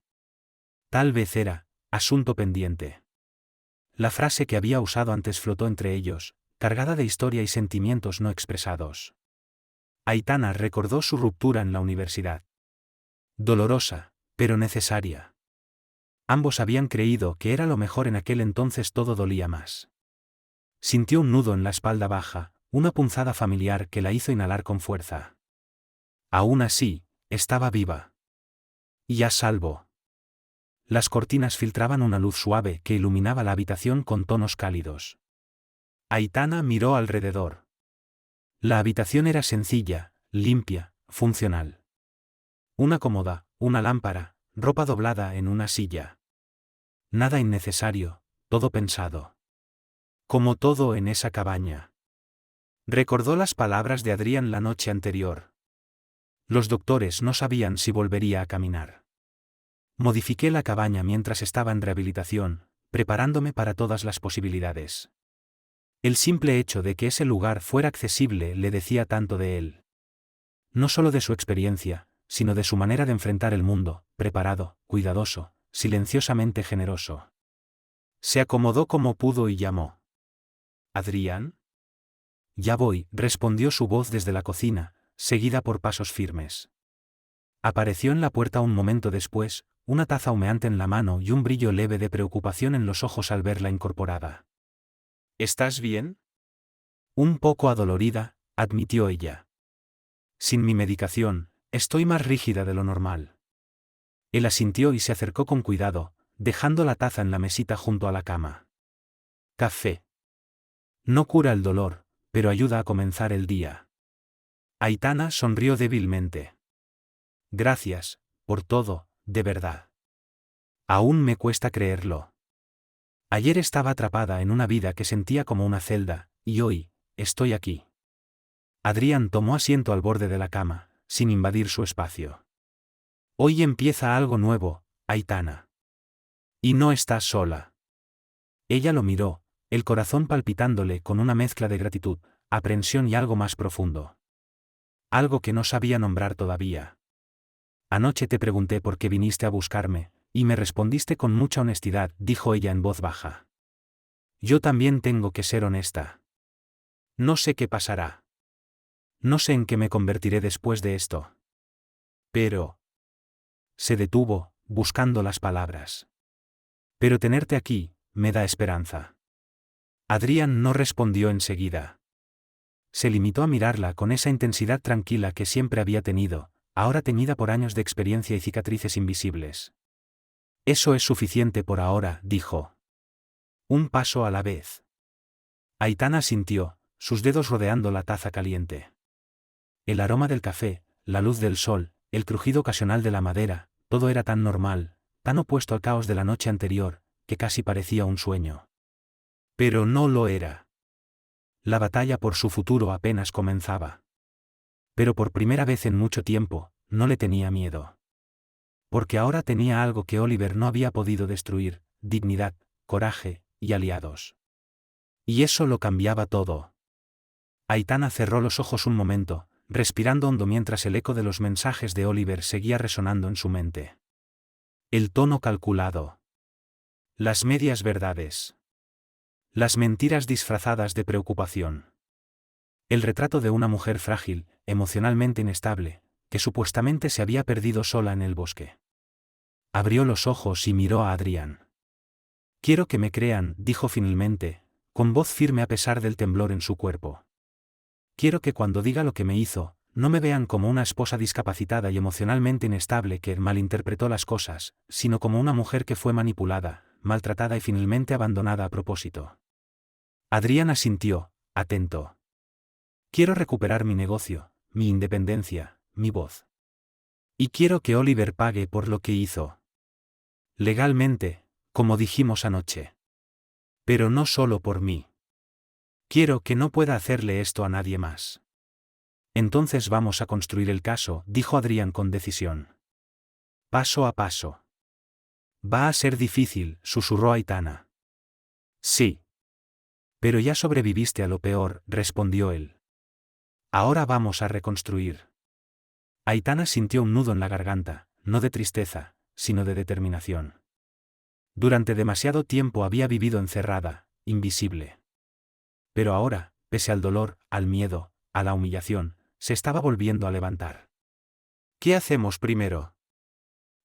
Tal vez era, asunto pendiente. La frase que había usado antes flotó entre ellos, cargada de historia y sentimientos no expresados. Aitana recordó su ruptura en la universidad. Dolorosa, pero necesaria. Ambos habían creído que era lo mejor en aquel entonces, todo dolía más. Sintió un nudo en la espalda baja, una punzada familiar que la hizo inhalar con fuerza. Aún así, estaba viva. Y a salvo. Las cortinas filtraban una luz suave que iluminaba la habitación con tonos cálidos. Aitana miró alrededor. La habitación era sencilla, limpia, funcional. Una cómoda, una lámpara, ropa doblada en una silla. Nada innecesario, todo pensado. Como todo en esa cabaña. Recordó las palabras de Adrián la noche anterior. Los doctores no sabían si volvería a caminar. Modifiqué la cabaña mientras estaba en rehabilitación, preparándome para todas las posibilidades. El simple hecho de que ese lugar fuera accesible le decía tanto de él. No solo de su experiencia, sino de su manera de enfrentar el mundo, preparado, cuidadoso, silenciosamente generoso. Se acomodó como pudo y llamó. ¿Adrián? Ya voy, respondió su voz desde la cocina, seguida por pasos firmes. Apareció en la puerta un momento después, una taza humeante en la mano y un brillo leve de preocupación en los ojos al verla incorporada. ¿Estás bien? Un poco adolorida, admitió ella. Sin mi medicación, estoy más rígida de lo normal. Él asintió y se acercó con cuidado, dejando la taza en la mesita junto a la cama. Café. No cura el dolor, pero ayuda a comenzar el día. Aitana sonrió débilmente. Gracias, por todo, de verdad. Aún me cuesta creerlo. Ayer estaba atrapada en una vida que sentía como una celda, y hoy, estoy aquí. Adrián tomó asiento al borde de la cama, sin invadir su espacio. Hoy empieza algo nuevo, Aitana. Y no estás sola. Ella lo miró, el corazón palpitándole con una mezcla de gratitud, aprensión y algo más profundo. Algo que no sabía nombrar todavía. Anoche te pregunté por qué viniste a buscarme, y me respondiste con mucha honestidad, dijo ella en voz baja. Yo también tengo que ser honesta. No sé qué pasará. No sé en qué me convertiré después de esto. Pero... Se detuvo, buscando las palabras. Pero tenerte aquí, me da esperanza. Adrián no respondió enseguida. Se limitó a mirarla con esa intensidad tranquila que siempre había tenido, ahora teñida por años de experiencia y cicatrices invisibles. Eso es suficiente por ahora, dijo. Un paso a la vez. Aitana sintió, sus dedos rodeando la taza caliente. El aroma del café, la luz del sol, el crujido ocasional de la madera, todo era tan normal, tan opuesto al caos de la noche anterior, que casi parecía un sueño. Pero no lo era. La batalla por su futuro apenas comenzaba. Pero por primera vez en mucho tiempo, no le tenía miedo. Porque ahora tenía algo que Oliver no había podido destruir, dignidad, coraje, y aliados. Y eso lo cambiaba todo. Aitana cerró los ojos un momento, respirando hondo mientras el eco de los mensajes de Oliver seguía resonando en su mente. El tono calculado. Las medias verdades. Las mentiras disfrazadas de preocupación. El retrato de una mujer frágil, emocionalmente inestable, que supuestamente se había perdido sola en el bosque. Abrió los ojos y miró a Adrián. Quiero que me crean, dijo finalmente, con voz firme a pesar del temblor en su cuerpo. Quiero que cuando diga lo que me hizo, no me vean como una esposa discapacitada y emocionalmente inestable que malinterpretó las cosas, sino como una mujer que fue manipulada, maltratada y finalmente abandonada a propósito. Adrián asintió, atento. Quiero recuperar mi negocio, mi independencia, mi voz. Y quiero que Oliver pague por lo que hizo. Legalmente, como dijimos anoche. Pero no solo por mí. Quiero que no pueda hacerle esto a nadie más. Entonces vamos a construir el caso, dijo Adrián con decisión. Paso a paso. Va a ser difícil, susurró Aitana. Sí. Pero ya sobreviviste a lo peor, respondió él. Ahora vamos a reconstruir. Aitana sintió un nudo en la garganta, no de tristeza, sino de determinación. Durante demasiado tiempo había vivido encerrada, invisible. Pero ahora, pese al dolor, al miedo, a la humillación, se estaba volviendo a levantar. ¿Qué hacemos primero?,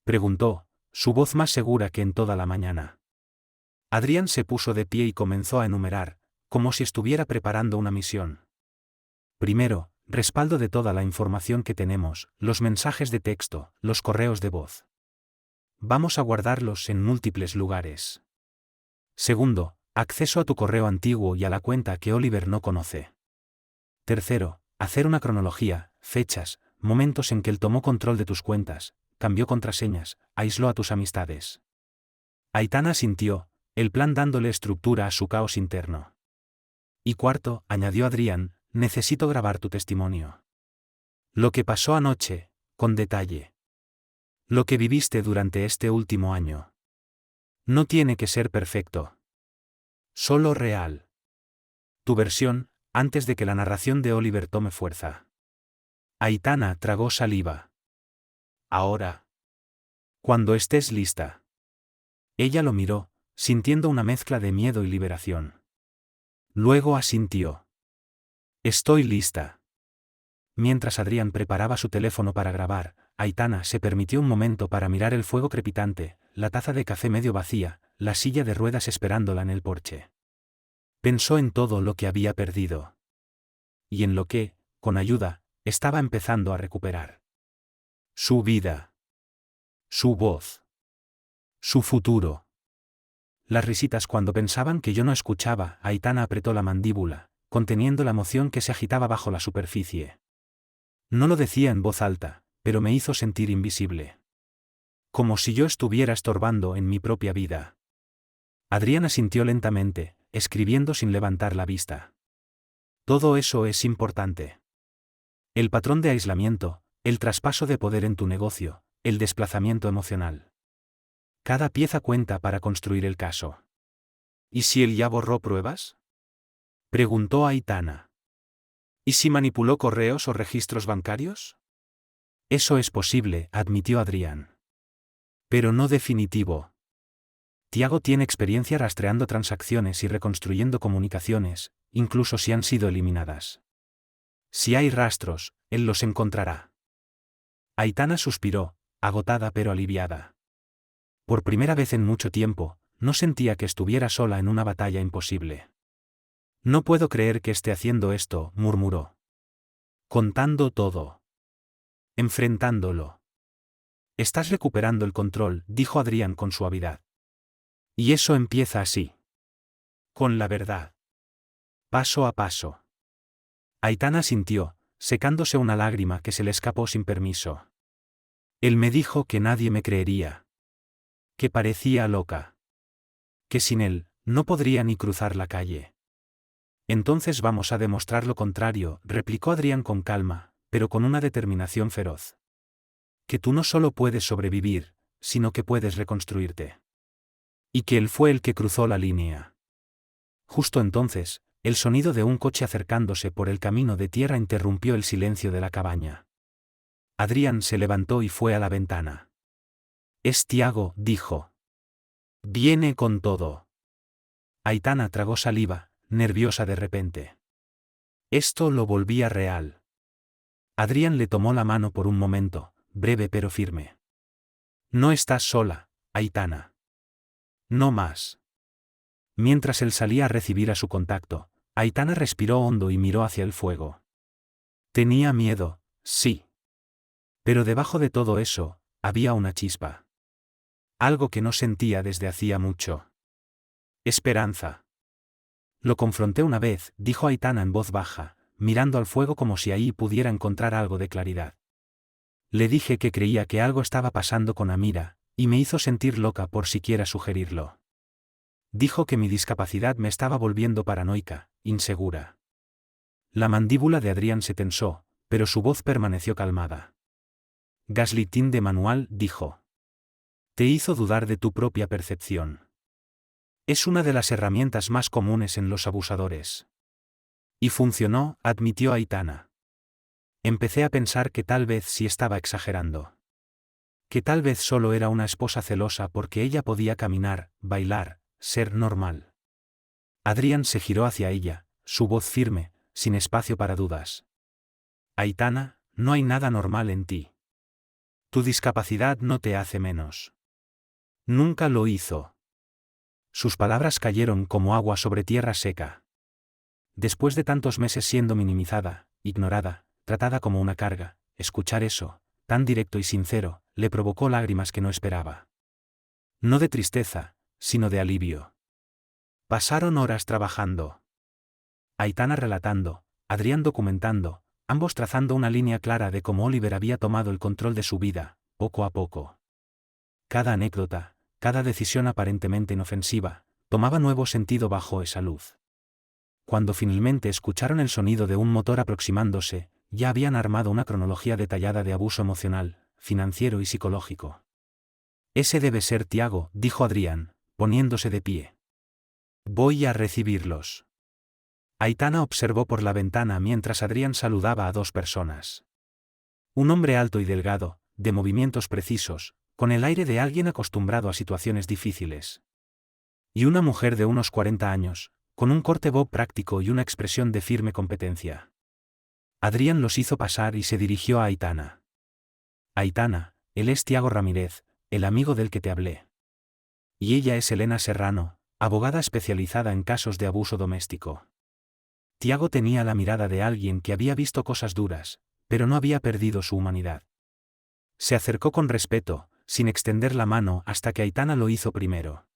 preguntó, su voz más segura que en toda la mañana. Adrián se puso de pie y comenzó a enumerar, como si estuviera preparando una misión. Primero, respaldo de toda la información que tenemos, los mensajes de texto, los correos de voz. Vamos a guardarlos en múltiples lugares. Segundo, acceso a tu correo antiguo y a la cuenta que Oliver no conoce. Tercero, hacer una cronología, fechas, momentos en que él tomó control de tus cuentas, cambió contraseñas, aisló a tus amistades. Aitana asintió, el plan dándole estructura a su caos interno. Y cuarto, añadió Adrián, necesito grabar tu testimonio. Lo que pasó anoche, con detalle. Lo que viviste durante este último año. No tiene que ser perfecto. Solo real. Tu versión, antes de que la narración de Oliver tome fuerza. Aitana tragó saliva. Ahora. Cuando estés lista. Ella lo miró, sintiendo una mezcla de miedo y liberación. Luego asintió. Estoy lista. Mientras Adrián preparaba su teléfono para grabar, Aitana se permitió un momento para mirar el fuego crepitante, la taza de café medio vacía, la silla de ruedas esperándola en el porche. Pensó en todo lo que había perdido. Y en lo que, con ayuda, estaba empezando a recuperar. Su vida. Su voz. Su futuro. Las risitas cuando pensaban que yo no escuchaba. Aitana apretó la mandíbula, conteniendo la emoción que se agitaba bajo la superficie. No lo decía en voz alta, pero me hizo sentir invisible. Como si yo estuviera estorbando en mi propia vida. Adrián asintió lentamente, escribiendo sin levantar la vista. Todo eso es importante. El patrón de aislamiento, el traspaso de poder en tu negocio, el desplazamiento emocional. Cada pieza cuenta para construir el caso. ¿Y si él ya borró pruebas? Preguntó Aitana. ¿Y si manipuló correos o registros bancarios? Eso es posible, admitió Adrián. Pero no definitivo. Tiago tiene experiencia rastreando transacciones y reconstruyendo comunicaciones, incluso si han sido eliminadas. Si hay rastros, él los encontrará. Aitana suspiró, agotada pero aliviada. Por primera vez en mucho tiempo, no sentía que estuviera sola en una batalla imposible. No puedo creer que esté haciendo esto, murmuró. Contando todo. Enfrentándolo. Estás recuperando el control, dijo Adrián con suavidad. Y eso empieza así. Con la verdad. Paso a paso. Aitana sintió, secándose una lágrima que se le escapó sin permiso. Él me dijo que nadie me creería. Que parecía loca. Que sin él, no podría ni cruzar la calle. Entonces vamos a demostrar lo contrario, replicó Adrián con calma, pero con una determinación feroz. Que tú no solo puedes sobrevivir, sino que puedes reconstruirte. Y que él fue el que cruzó la línea. Justo entonces, el sonido de un coche acercándose por el camino de tierra interrumpió el silencio de la cabaña. Adrián se levantó y fue a la ventana. Es Tiago, dijo. Viene con todo. Aitana tragó saliva, nerviosa de repente. Esto lo volvía real. Adrián le tomó la mano por un momento, breve pero firme. No estás sola, Aitana. No más. Mientras él salía a recibir a su contacto, Aitana respiró hondo y miró hacia el fuego. Tenía miedo, sí. Pero debajo de todo eso, había una chispa. Algo que no sentía desde hacía mucho. Esperanza. Lo confronté una vez, dijo Aitana en voz baja, mirando al fuego como si ahí pudiera encontrar algo de claridad. Le dije que creía que algo estaba pasando con Amira, y me hizo sentir loca por siquiera sugerirlo. Dijo que mi discapacidad me estaba volviendo paranoica, insegura. La mandíbula de Adrián se tensó, pero su voz permaneció calmada. Gaslighting de manual, dijo. Te hizo dudar de tu propia percepción. Es una de las herramientas más comunes en los abusadores. Y funcionó, admitió Aitana. Empecé a pensar que tal vez sí estaba exagerando. Que tal vez solo era una esposa celosa porque ella podía caminar, bailar, ser normal. Adrián se giró hacia ella, su voz firme, sin espacio para dudas. Aitana, no hay nada normal en ti. Tu discapacidad no te hace menos. Nunca lo hizo. Sus palabras cayeron como agua sobre tierra seca. Después de tantos meses siendo minimizada, ignorada, tratada como una carga, escuchar eso, tan directo y sincero, le provocó lágrimas que no esperaba. No de tristeza, sino de alivio. Pasaron horas trabajando. Aitana relatando, Adrián documentando, ambos trazando una línea clara de cómo Oliver había tomado el control de su vida, poco a poco. Cada anécdota, cada decisión aparentemente inofensiva, tomaba nuevo sentido bajo esa luz. Cuando finalmente escucharon el sonido de un motor aproximándose, ya habían armado una cronología detallada de abuso emocional, financiero y psicológico. Ese debe ser Tiago, dijo Adrián, poniéndose de pie. Voy a recibirlos. Aitana observó por la ventana mientras Adrián saludaba a dos personas. Un hombre alto y delgado, de movimientos precisos, con el aire de alguien acostumbrado a situaciones difíciles. Y una mujer de unos 40 años, con un corte bob práctico y una expresión de firme competencia. Adrián los hizo pasar y se dirigió a Aitana. Aitana, él es Tiago Ramírez, el amigo del que te hablé. Y ella es Elena Serrano, abogada especializada en casos de abuso doméstico. Tiago tenía la mirada de alguien que había visto cosas duras, pero no había perdido su humanidad. Se acercó con respeto, sin extender la mano hasta que Aitana lo hizo primero.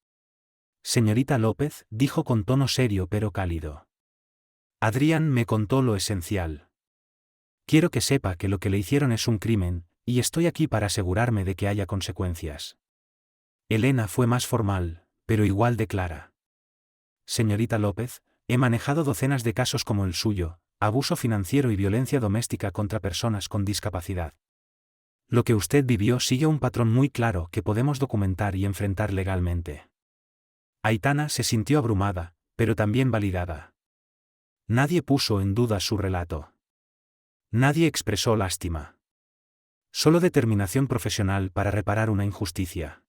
Señorita López, dijo con tono serio pero cálido. Adrián me contó lo esencial. Quiero que sepa que lo que le hicieron es un crimen, y estoy aquí para asegurarme de que haya consecuencias. Elena fue más formal, pero igual de clara. Señorita López, he manejado docenas de casos como el suyo, abuso financiero y violencia doméstica contra personas con discapacidad. Lo que usted vivió sigue un patrón muy claro que podemos documentar y enfrentar legalmente. Aitana se sintió abrumada, pero también validada. Nadie puso en duda su relato. Nadie expresó lástima. Solo determinación profesional para reparar una injusticia.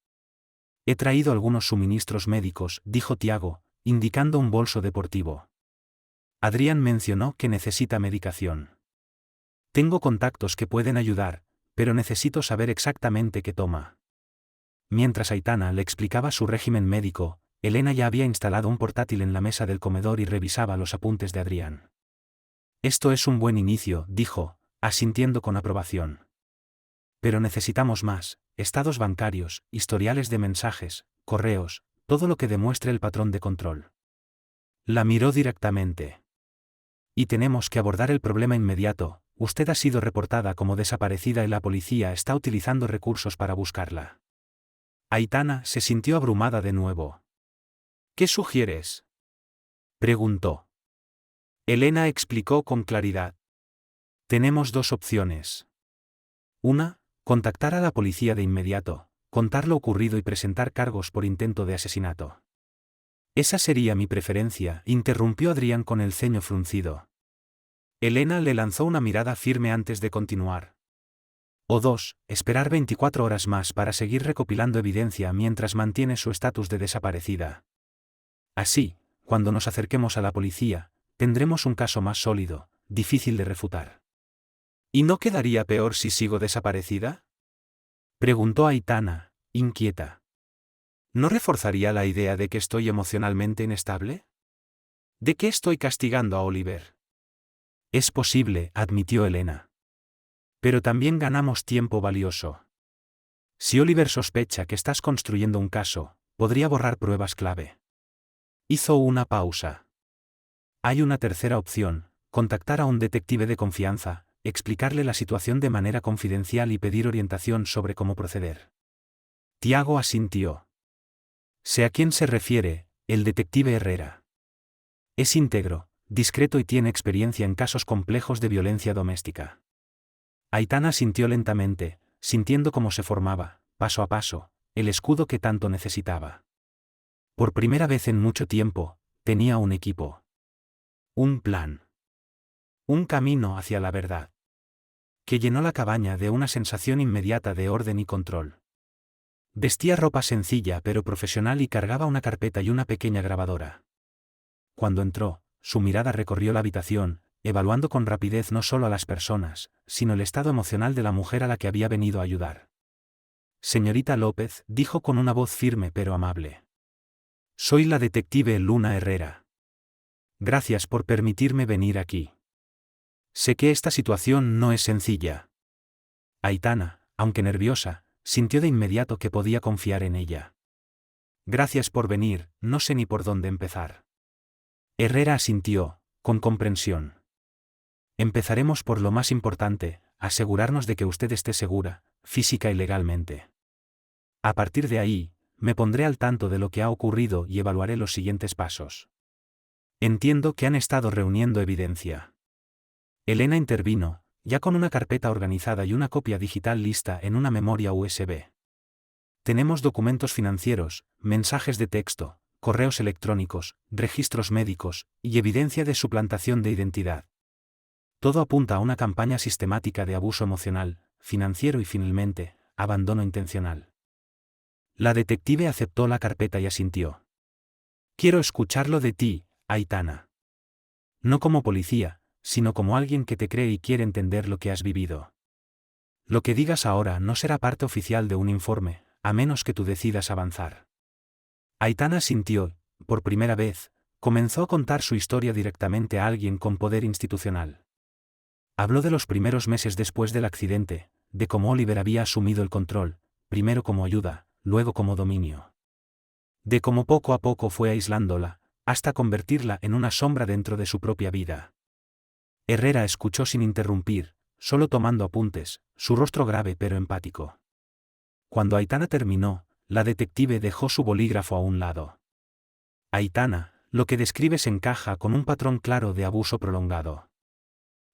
He traído algunos suministros médicos, dijo Tiago, indicando un bolso deportivo. Adrián mencionó que necesita medicación. Tengo contactos que pueden ayudar, pero necesito saber exactamente qué toma. Mientras Aitana le explicaba su régimen médico, Elena ya había instalado un portátil en la mesa del comedor y revisaba los apuntes de Adrián. Esto es un buen inicio, dijo, asintiendo con aprobación. Pero necesitamos más, estados bancarios, historiales de mensajes, correos, todo lo que demuestre el patrón de control. La miró directamente. Y tenemos que abordar el problema inmediato. Usted ha sido reportada como desaparecida y la policía está utilizando recursos para buscarla. Aitana se sintió abrumada de nuevo. ¿Qué sugieres?, preguntó. Elena explicó con claridad. Tenemos dos opciones. Una, contactar a la policía de inmediato, contar lo ocurrido y presentar cargos por intento de asesinato. Esa sería mi preferencia, interrumpió Adrián con el ceño fruncido. Elena le lanzó una mirada firme antes de continuar. O dos, esperar 24 horas más para seguir recopilando evidencia mientras mantiene su estatus de desaparecida. Así, cuando nos acerquemos a la policía, tendremos un caso más sólido, difícil de refutar. ¿Y no quedaría peor si sigo desaparecida?, preguntó Aitana, inquieta. ¿No reforzaría la idea de que estoy emocionalmente inestable? ¿De qué estoy castigando a Oliver? Es posible, admitió Elena. Pero también ganamos tiempo valioso. Si Oliver sospecha que estás construyendo un caso, podría borrar pruebas clave. Hizo una pausa. Hay una tercera opción, contactar a un detective de confianza, explicarle la situación de manera confidencial y pedir orientación sobre cómo proceder. Tiago asintió. Sé a quién se refiere, el detective Herrera. Es íntegro, discreto y tiene experiencia en casos complejos de violencia doméstica. Aitana sintió lentamente, sintiendo cómo se formaba, paso a paso, el escudo que tanto necesitaba. Por primera vez en mucho tiempo, tenía un equipo. Un plan. Un camino hacia la verdad. Que llenó la cabaña de una sensación inmediata de orden y control. Vestía ropa sencilla pero profesional y cargaba una carpeta y una pequeña grabadora. Cuando entró, su mirada recorrió la habitación, evaluando con rapidez no solo a las personas, sino el estado emocional de la mujer a la que había venido a ayudar. Señorita López, dijo con una voz firme pero amable. Soy la detective Luna Herrera. Gracias por permitirme venir aquí. Sé que esta situación no es sencilla. Aitana, aunque nerviosa, sintió de inmediato que podía confiar en ella. Gracias por venir, no sé ni por dónde empezar. Herrera asintió, con comprensión. Empezaremos por lo más importante, asegurarnos de que usted esté segura, física y legalmente. A partir de ahí, me pondré al tanto de lo que ha ocurrido y evaluaré los siguientes pasos. Entiendo que han estado reuniendo evidencia. Elena intervino, ya con una carpeta organizada y una copia digital lista en una memoria USB. Tenemos documentos financieros, mensajes de texto, correos electrónicos, registros médicos, y evidencia de suplantación de identidad. Todo apunta a una campaña sistemática de abuso emocional, financiero y finalmente, abandono intencional. La detective aceptó la carpeta y asintió. Quiero escucharlo de ti, Aitana. No como policía, sino como alguien que te cree y quiere entender lo que has vivido. Lo que digas ahora no será parte oficial de un informe, a menos que tú decidas avanzar. Aitana sintió, por primera vez, comenzó a contar su historia directamente a alguien con poder institucional. Habló de los primeros meses después del accidente, de cómo Oliver había asumido el control, primero como ayuda, luego como dominio. De cómo poco a poco fue aislándola, hasta convertirla en una sombra dentro de su propia vida. Herrera escuchó sin interrumpir, solo tomando apuntes, su rostro grave pero empático. Cuando Aitana terminó, la detective dejó su bolígrafo a un lado. Aitana, lo que describes encaja con un patrón claro de abuso prolongado.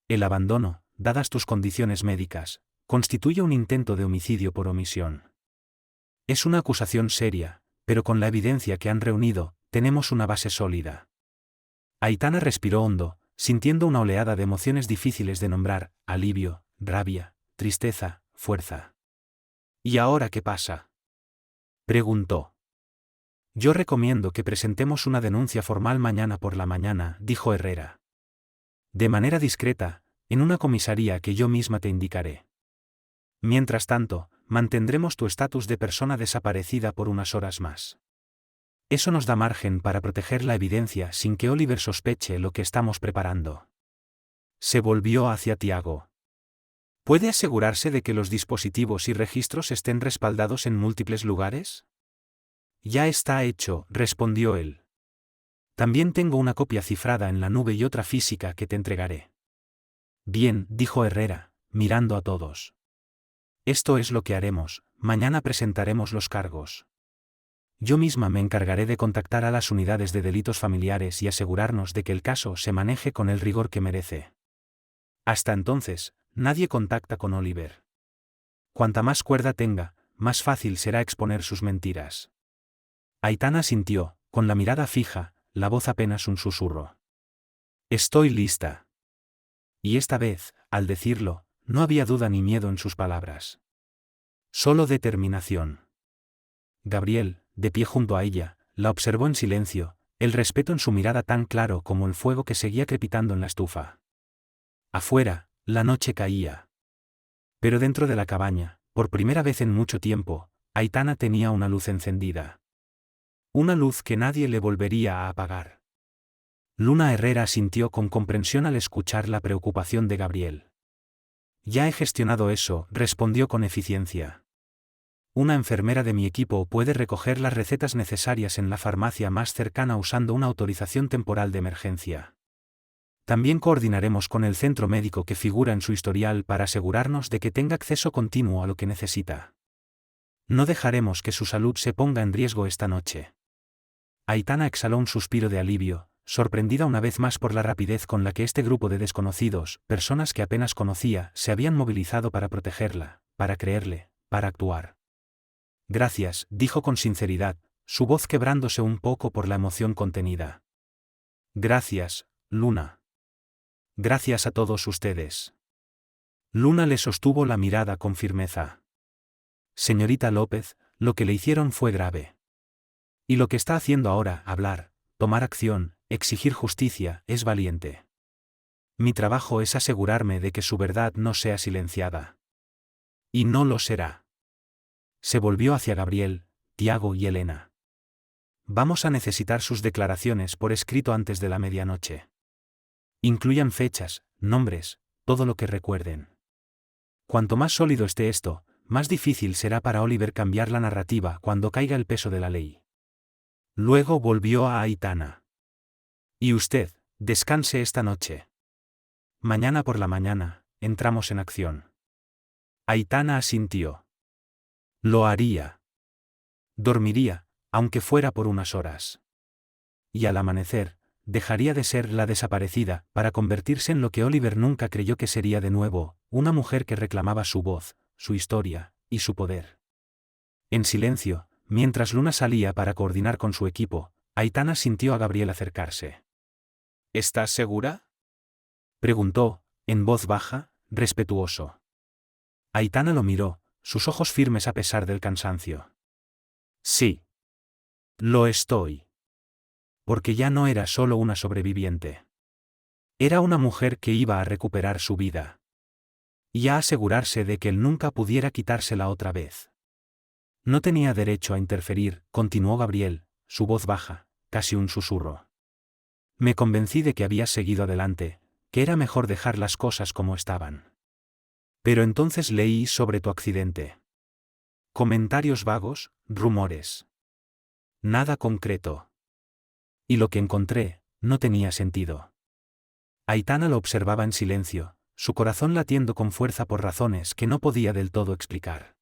El abandono, dadas tus condiciones médicas, constituye un intento de homicidio por omisión. Es una acusación seria, pero con la evidencia que han reunido, tenemos una base sólida. Aitana respiró hondo, sintiendo una oleada de emociones difíciles de nombrar: alivio, rabia, tristeza, fuerza. ¿Y ahora qué pasa?, preguntó. Yo recomiendo que presentemos una denuncia formal mañana por la mañana, dijo Herrera. De manera discreta, en una comisaría que yo misma te indicaré. Mientras tanto, mantendremos tu estatus de persona desaparecida por unas horas más. Eso nos da margen para proteger la evidencia sin que Oliver sospeche lo que estamos preparando. Se volvió hacia Tiago. ¿Puede asegurarse de que los dispositivos y registros estén respaldados en múltiples lugares? Ya está hecho, respondió él. También tengo una copia cifrada en la nube y otra física que te entregaré. Bien, dijo Herrera, mirando a todos. Esto es lo que haremos, mañana presentaremos los cargos. Yo misma me encargaré de contactar a las unidades de delitos familiares y asegurarnos de que el caso se maneje con el rigor que merece. Hasta entonces, nadie contacta con Oliver. Cuanta más cuerda tenga, más fácil será exponer sus mentiras. Aitana sintió, con la mirada fija, la voz apenas un susurro. Estoy lista. Y esta vez, al decirlo, no había duda ni miedo en sus palabras. Solo determinación. Gabriel, de pie junto a ella, la observó en silencio, el respeto en su mirada tan claro como el fuego que seguía crepitando en la estufa. Afuera, la noche caía. Pero dentro de la cabaña, por primera vez en mucho tiempo, Aitana tenía una luz encendida. Una luz que nadie le volvería a apagar. Luna Herrera sintió con comprensión al escuchar la preocupación de Gabriel. Ya he gestionado eso, respondió con eficiencia. Una enfermera de mi equipo puede recoger las recetas necesarias en la farmacia más cercana usando una autorización temporal de emergencia. También coordinaremos con el centro médico que figura en su historial para asegurarnos de que tenga acceso continuo a lo que necesita. No dejaremos que su salud se ponga en riesgo esta noche. Aitana exhaló un suspiro de alivio, sorprendida una vez más por la rapidez con la que este grupo de desconocidos, personas que apenas conocía, se habían movilizado para protegerla, para creerle, para actuar. Gracias, dijo con sinceridad, su voz quebrándose un poco por la emoción contenida. Gracias, Luna. Gracias a todos ustedes. Luna le sostuvo la mirada con firmeza. Señorita López, lo que le hicieron fue grave. Y lo que está haciendo ahora, hablar, tomar acción, exigir justicia, es valiente. Mi trabajo es asegurarme de que su verdad no sea silenciada. Y no lo será. Se volvió hacia Gabriel, Tiago y Elena. Vamos a necesitar sus declaraciones por escrito antes de la medianoche. Incluyan fechas, nombres, todo lo que recuerden. Cuanto más sólido esté esto, más difícil será para Oliver cambiar la narrativa cuando caiga el peso de la ley. Luego volvió a Aitana. Y usted, descanse esta noche. Mañana por la mañana, entramos en acción. Aitana asintió. Lo haría. Dormiría, aunque fuera por unas horas. Y al amanecer, dejaría de ser la desaparecida para convertirse en lo que Oliver nunca creyó que sería de nuevo, una mujer que reclamaba su voz, su historia, y su poder. En silencio, mientras Luna salía para coordinar con su equipo, Aitana sintió a Gabriel acercarse. ¿Estás segura?, preguntó, en voz baja, respetuoso. Aitana lo miró, sus ojos firmes a pesar del cansancio. Sí. Lo estoy. Porque ya no era solo una sobreviviente. Era una mujer que iba a recuperar su vida. Y a asegurarse de que él nunca pudiera quitársela otra vez. No tenía derecho a interferir, continuó Gabriel, su voz baja, casi un susurro. Me convencí de que habías seguido adelante, que era mejor dejar las cosas como estaban. Pero entonces leí sobre tu accidente. Comentarios vagos, rumores. Nada concreto. Y lo que encontré, no tenía sentido. Aitana lo observaba en silencio, su corazón latiendo con fuerza por razones que no podía del todo explicar.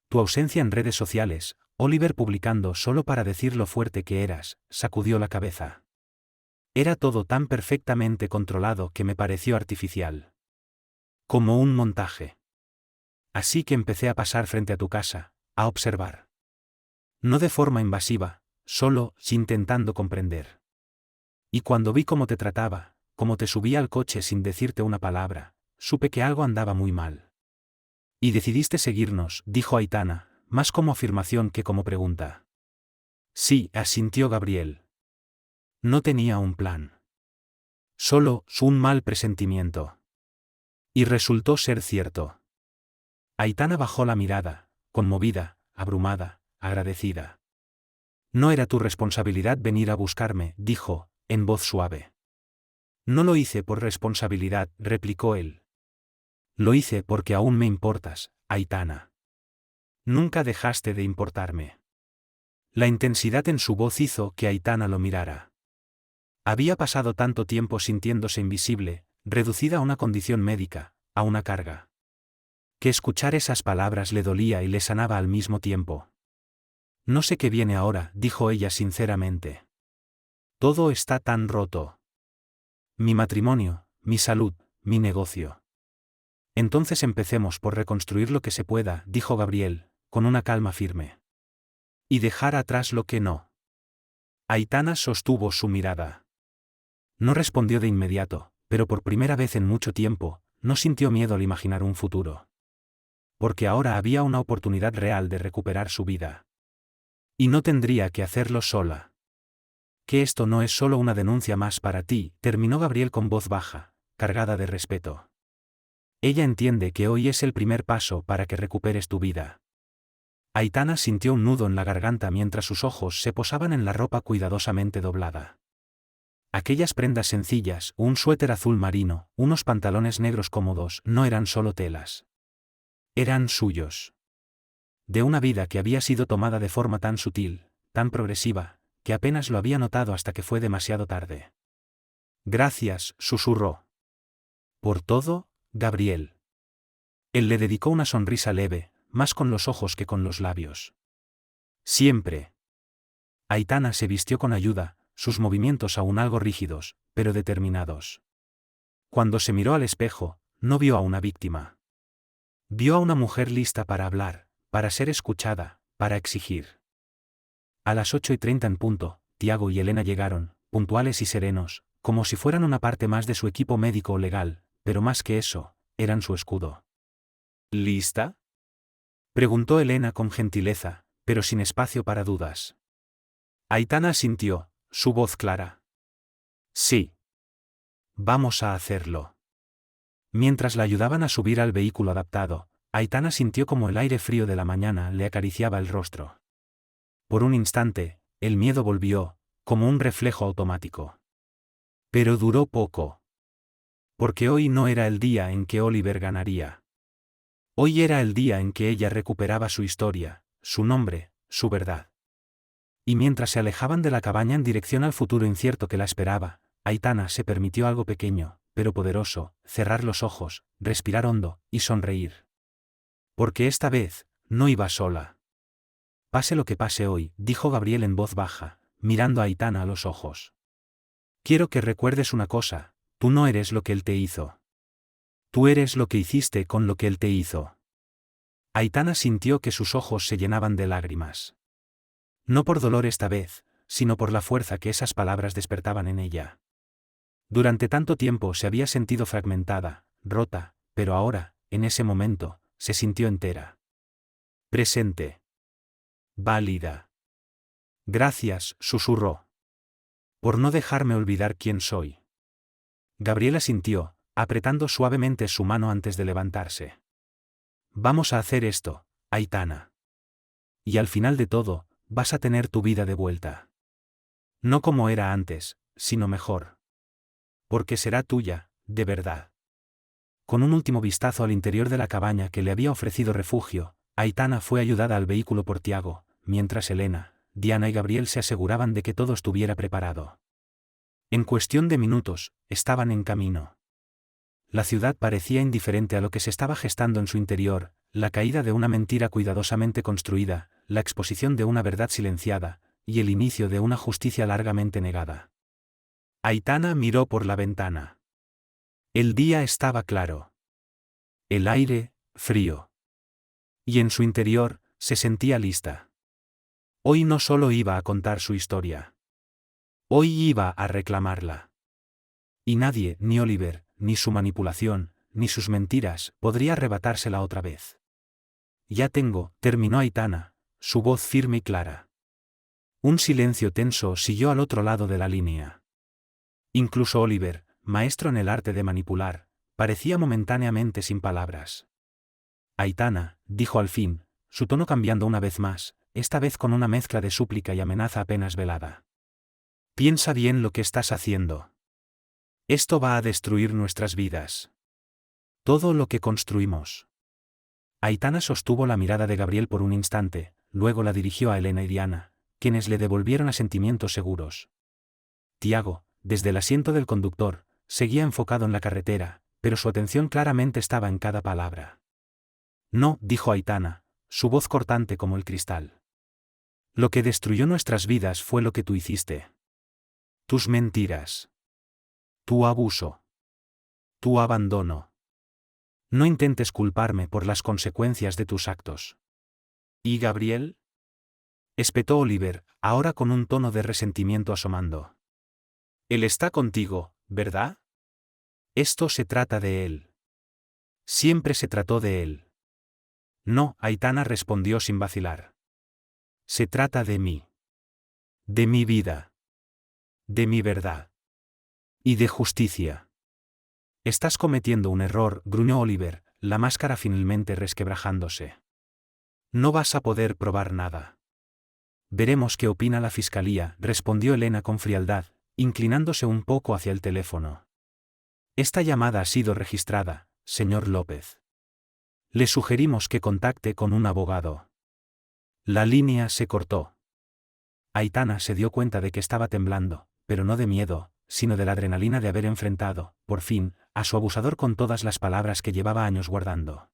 Tu ausencia en redes sociales, Oliver publicando solo para decir lo fuerte que eras, sacudió la cabeza. Era todo tan perfectamente controlado que me pareció artificial. Como un montaje. Así que empecé a pasar frente a tu casa, a observar. No de forma invasiva, solo, intentando comprender. Y cuando vi cómo te trataba, cómo te subía al coche sin decirte una palabra, supe que algo andaba muy mal. Y decidiste seguirnos, dijo Aitana, más como afirmación que como pregunta. Sí, asintió Gabriel. No tenía un plan. Solo, un mal presentimiento. Y resultó ser cierto. Aitana bajó la mirada, conmovida, abrumada, agradecida. No era tu responsabilidad venir a buscarme, dijo, en voz suave. No lo hice por responsabilidad, replicó él. Lo hice porque aún me importas, Aitana. Nunca dejaste de importarme. La intensidad en su voz hizo que Aitana lo mirara. Había pasado tanto tiempo sintiéndose invisible, reducida a una condición médica, a una carga. Que escuchar esas palabras le dolía y le sanaba al mismo tiempo. No sé qué viene ahora, dijo ella sinceramente. Todo está tan roto. Mi matrimonio, mi salud, mi negocio. Entonces empecemos por reconstruir lo que se pueda, dijo Gabriel, con una calma firme. Y dejar atrás lo que no. Aitana sostuvo su mirada. No respondió de inmediato, pero por primera vez en mucho tiempo, no sintió miedo al imaginar un futuro. Porque ahora había una oportunidad real de recuperar su vida. Y no tendría que hacerlo sola. Que esto no es solo una denuncia más para ti, terminó Gabriel con voz baja, cargada de respeto. Ella entiende que hoy es el primer paso para que recuperes tu vida. Aitana sintió un nudo en la garganta mientras sus ojos se posaban en la ropa cuidadosamente doblada. Aquellas prendas sencillas, un suéter azul marino, unos pantalones negros cómodos, no eran solo telas. Eran suyos. De una vida que había sido tomada de forma tan sutil, tan progresiva, que apenas lo había notado hasta que fue demasiado tarde. Gracias, susurró. Por todo, Gabriel. Él le dedicó una sonrisa leve, más con los ojos que con los labios. Siempre. Aitana se vistió con ayuda, sus movimientos aún algo rígidos, pero determinados. Cuando se miró al espejo, no vio a una víctima. Vio a una mujer lista para hablar, para ser escuchada, para exigir. A las 8:30 en punto, Tiago y Elena llegaron, puntuales y serenos, como si fueran una parte más de su equipo médico o legal, pero más que eso, eran su escudo. ¿Lista?, preguntó Elena con gentileza, pero sin espacio para dudas. Aitana asintió, su voz clara. Sí. Vamos a hacerlo. Mientras la ayudaban a subir al vehículo adaptado, Aitana sintió como el aire frío de la mañana le acariciaba el rostro. Por un instante, el miedo volvió, como un reflejo automático. Pero duró poco. Porque hoy no era el día en que Oliver ganaría. Hoy era el día en que ella recuperaba su historia, su nombre, su verdad. Y mientras se alejaban de la cabaña en dirección al futuro incierto que la esperaba, Aitana se permitió algo pequeño, pero poderoso, cerrar los ojos, respirar hondo, y sonreír. Porque esta vez, no iba sola. Pase lo que pase hoy, dijo Gabriel en voz baja, mirando a Aitana a los ojos. Quiero que recuerdes una cosa, tú no eres lo que él te hizo. Tú eres lo que hiciste con lo que él te hizo. Aitana sintió que sus ojos se llenaban de lágrimas. No por dolor esta vez, sino por la fuerza que esas palabras despertaban en ella. Durante tanto tiempo se había sentido fragmentada, rota, pero ahora, en ese momento, se sintió entera. Presente. Válida. Gracias, susurró. Por no dejarme olvidar quién soy. Gabriel asintió, apretando suavemente su mano antes de levantarse. Vamos a hacer esto, Aitana. Y al final de todo, vas a tener tu vida de vuelta. No como era antes, sino mejor. Porque será tuya, de verdad. Con un último vistazo al interior de la cabaña que le había ofrecido refugio, Aitana fue ayudada al vehículo por Tiago, mientras Elena, Diana y Gabriel se aseguraban de que todo estuviera preparado. En cuestión de minutos, estaban en camino. La ciudad parecía indiferente a lo que se estaba gestando en su interior, la caída de una mentira cuidadosamente construida, la exposición de una verdad silenciada, y el inicio de una justicia largamente negada. Aitana miró por la ventana. El día estaba claro. El aire, frío. Y en su interior, se sentía lista. Hoy no solo iba a contar su historia. Hoy iba a reclamarla. Y nadie, ni Oliver, ni su manipulación, ni sus mentiras, podría arrebatársela otra vez. Ya tengo, terminó Aitana, su voz firme y clara. Un silencio tenso siguió al otro lado de la línea. Incluso Oliver, maestro en el arte de manipular, parecía momentáneamente sin palabras. Aitana, dijo al fin, su tono cambiando una vez más, esta vez con una mezcla de súplica y amenaza apenas velada. Piensa bien lo que estás haciendo. Esto va a destruir nuestras vidas. Todo lo que construimos. Aitana sostuvo la mirada de Gabriel por un instante, luego la dirigió a Elena y Diana, quienes le devolvieron asentimientos seguros. Tiago, desde el asiento del conductor, seguía enfocado en la carretera, pero su atención claramente estaba en cada palabra. No, dijo Aitana, su voz cortante como el cristal. Lo que destruyó nuestras vidas fue lo que tú hiciste. Tus mentiras. Tu abuso. Tu abandono. No intentes culparme por las consecuencias de tus actos. ¿Y Gabriel? Espetó Oliver, ahora con un tono de resentimiento asomando. Él está contigo, ¿verdad? Esto se trata de él. Siempre se trató de él. No, Aitana respondió sin vacilar. Se trata de mí. De mi vida. De mi verdad. Y de justicia. Estás cometiendo un error, gruñó Oliver, la máscara finalmente resquebrajándose. No vas a poder probar nada. Veremos qué opina la fiscalía, respondió Elena con frialdad, inclinándose un poco hacia el teléfono. Esta llamada ha sido registrada, señor López. Le sugerimos que contacte con un abogado. La línea se cortó. Aitana se dio cuenta de que estaba temblando, pero no de miedo, sino de la adrenalina de haber enfrentado, por fin, a su abusador con todas las palabras que llevaba años guardando.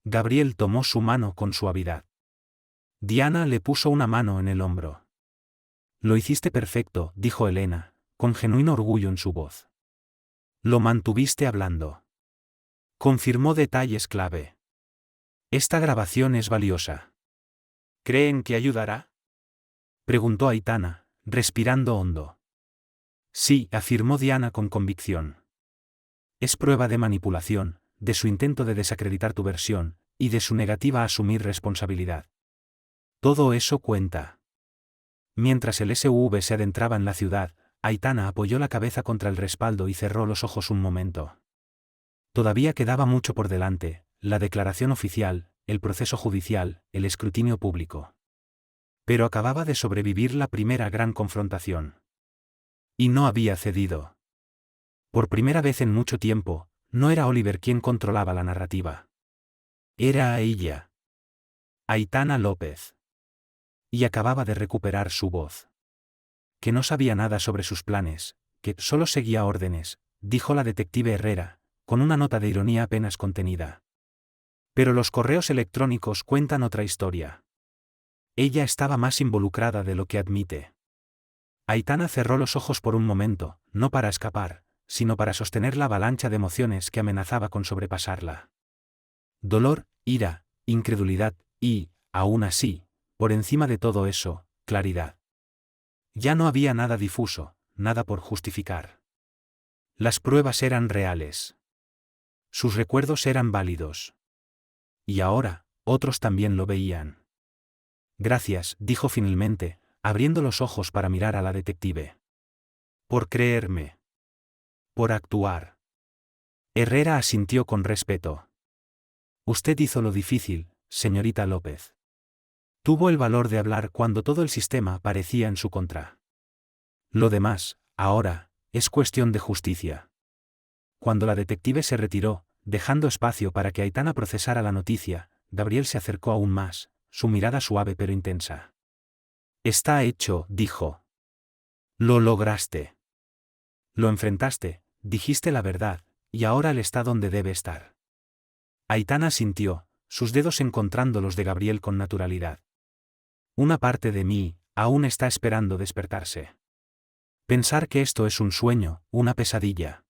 Gabriel tomó su mano con suavidad. Diana le puso una mano en el hombro. Lo hiciste perfecto, dijo Elena, con genuino orgullo en su voz. Lo mantuviste hablando. Confirmó detalles clave. Esta grabación es valiosa. ¿Creen que ayudará? Preguntó Aitana, respirando hondo. Sí, afirmó Diana con convicción. Es prueba de manipulación, de su intento de desacreditar tu versión, y de su negativa a asumir responsabilidad. Todo eso cuenta. Mientras el SUV se adentraba en la ciudad, Aitana apoyó la cabeza contra el respaldo y cerró los ojos un momento. Todavía quedaba mucho por delante, la declaración oficial, el proceso judicial, el escrutinio público. Pero acababa de sobrevivir la primera gran confrontación. Y no había cedido. Por primera vez en mucho tiempo, no era Oliver quien controlaba la narrativa. Era ella. Aitana López. Y acababa de recuperar su voz. Que no sabía nada sobre sus planes, que solo seguía órdenes, dijo la detective Herrera, con una nota de ironía apenas contenida. Pero los correos electrónicos cuentan otra historia. Ella estaba más involucrada de lo que admite. Aitana cerró los ojos por un momento, no para escapar, sino para sostener la avalancha de emociones que amenazaba con sobrepasarla. Dolor, ira, incredulidad, y, aún así, por encima de todo eso, claridad. Ya no había nada difuso, nada por justificar. Las pruebas eran reales. Sus recuerdos eran válidos. Y ahora, otros también lo veían. Gracias, dijo finalmente, abriendo los ojos para mirar a la detective. Por creerme. Por actuar. Herrera asintió con respeto. Usted hizo lo difícil, señorita López. Tuvo el valor de hablar cuando todo el sistema parecía en su contra. Lo demás, ahora, es cuestión de justicia. Cuando la detective se retiró, dejando espacio para que Aitana procesara la noticia, Gabriel se acercó aún más, su mirada suave pero intensa. Está hecho, dijo. Lo lograste. Lo enfrentaste, dijiste la verdad, y ahora él está donde debe estar. Aitana sintió, sus dedos encontrando los de Gabriel con naturalidad. Una parte de mí, aún está esperando despertarse. Pensar que esto es un sueño, una pesadilla.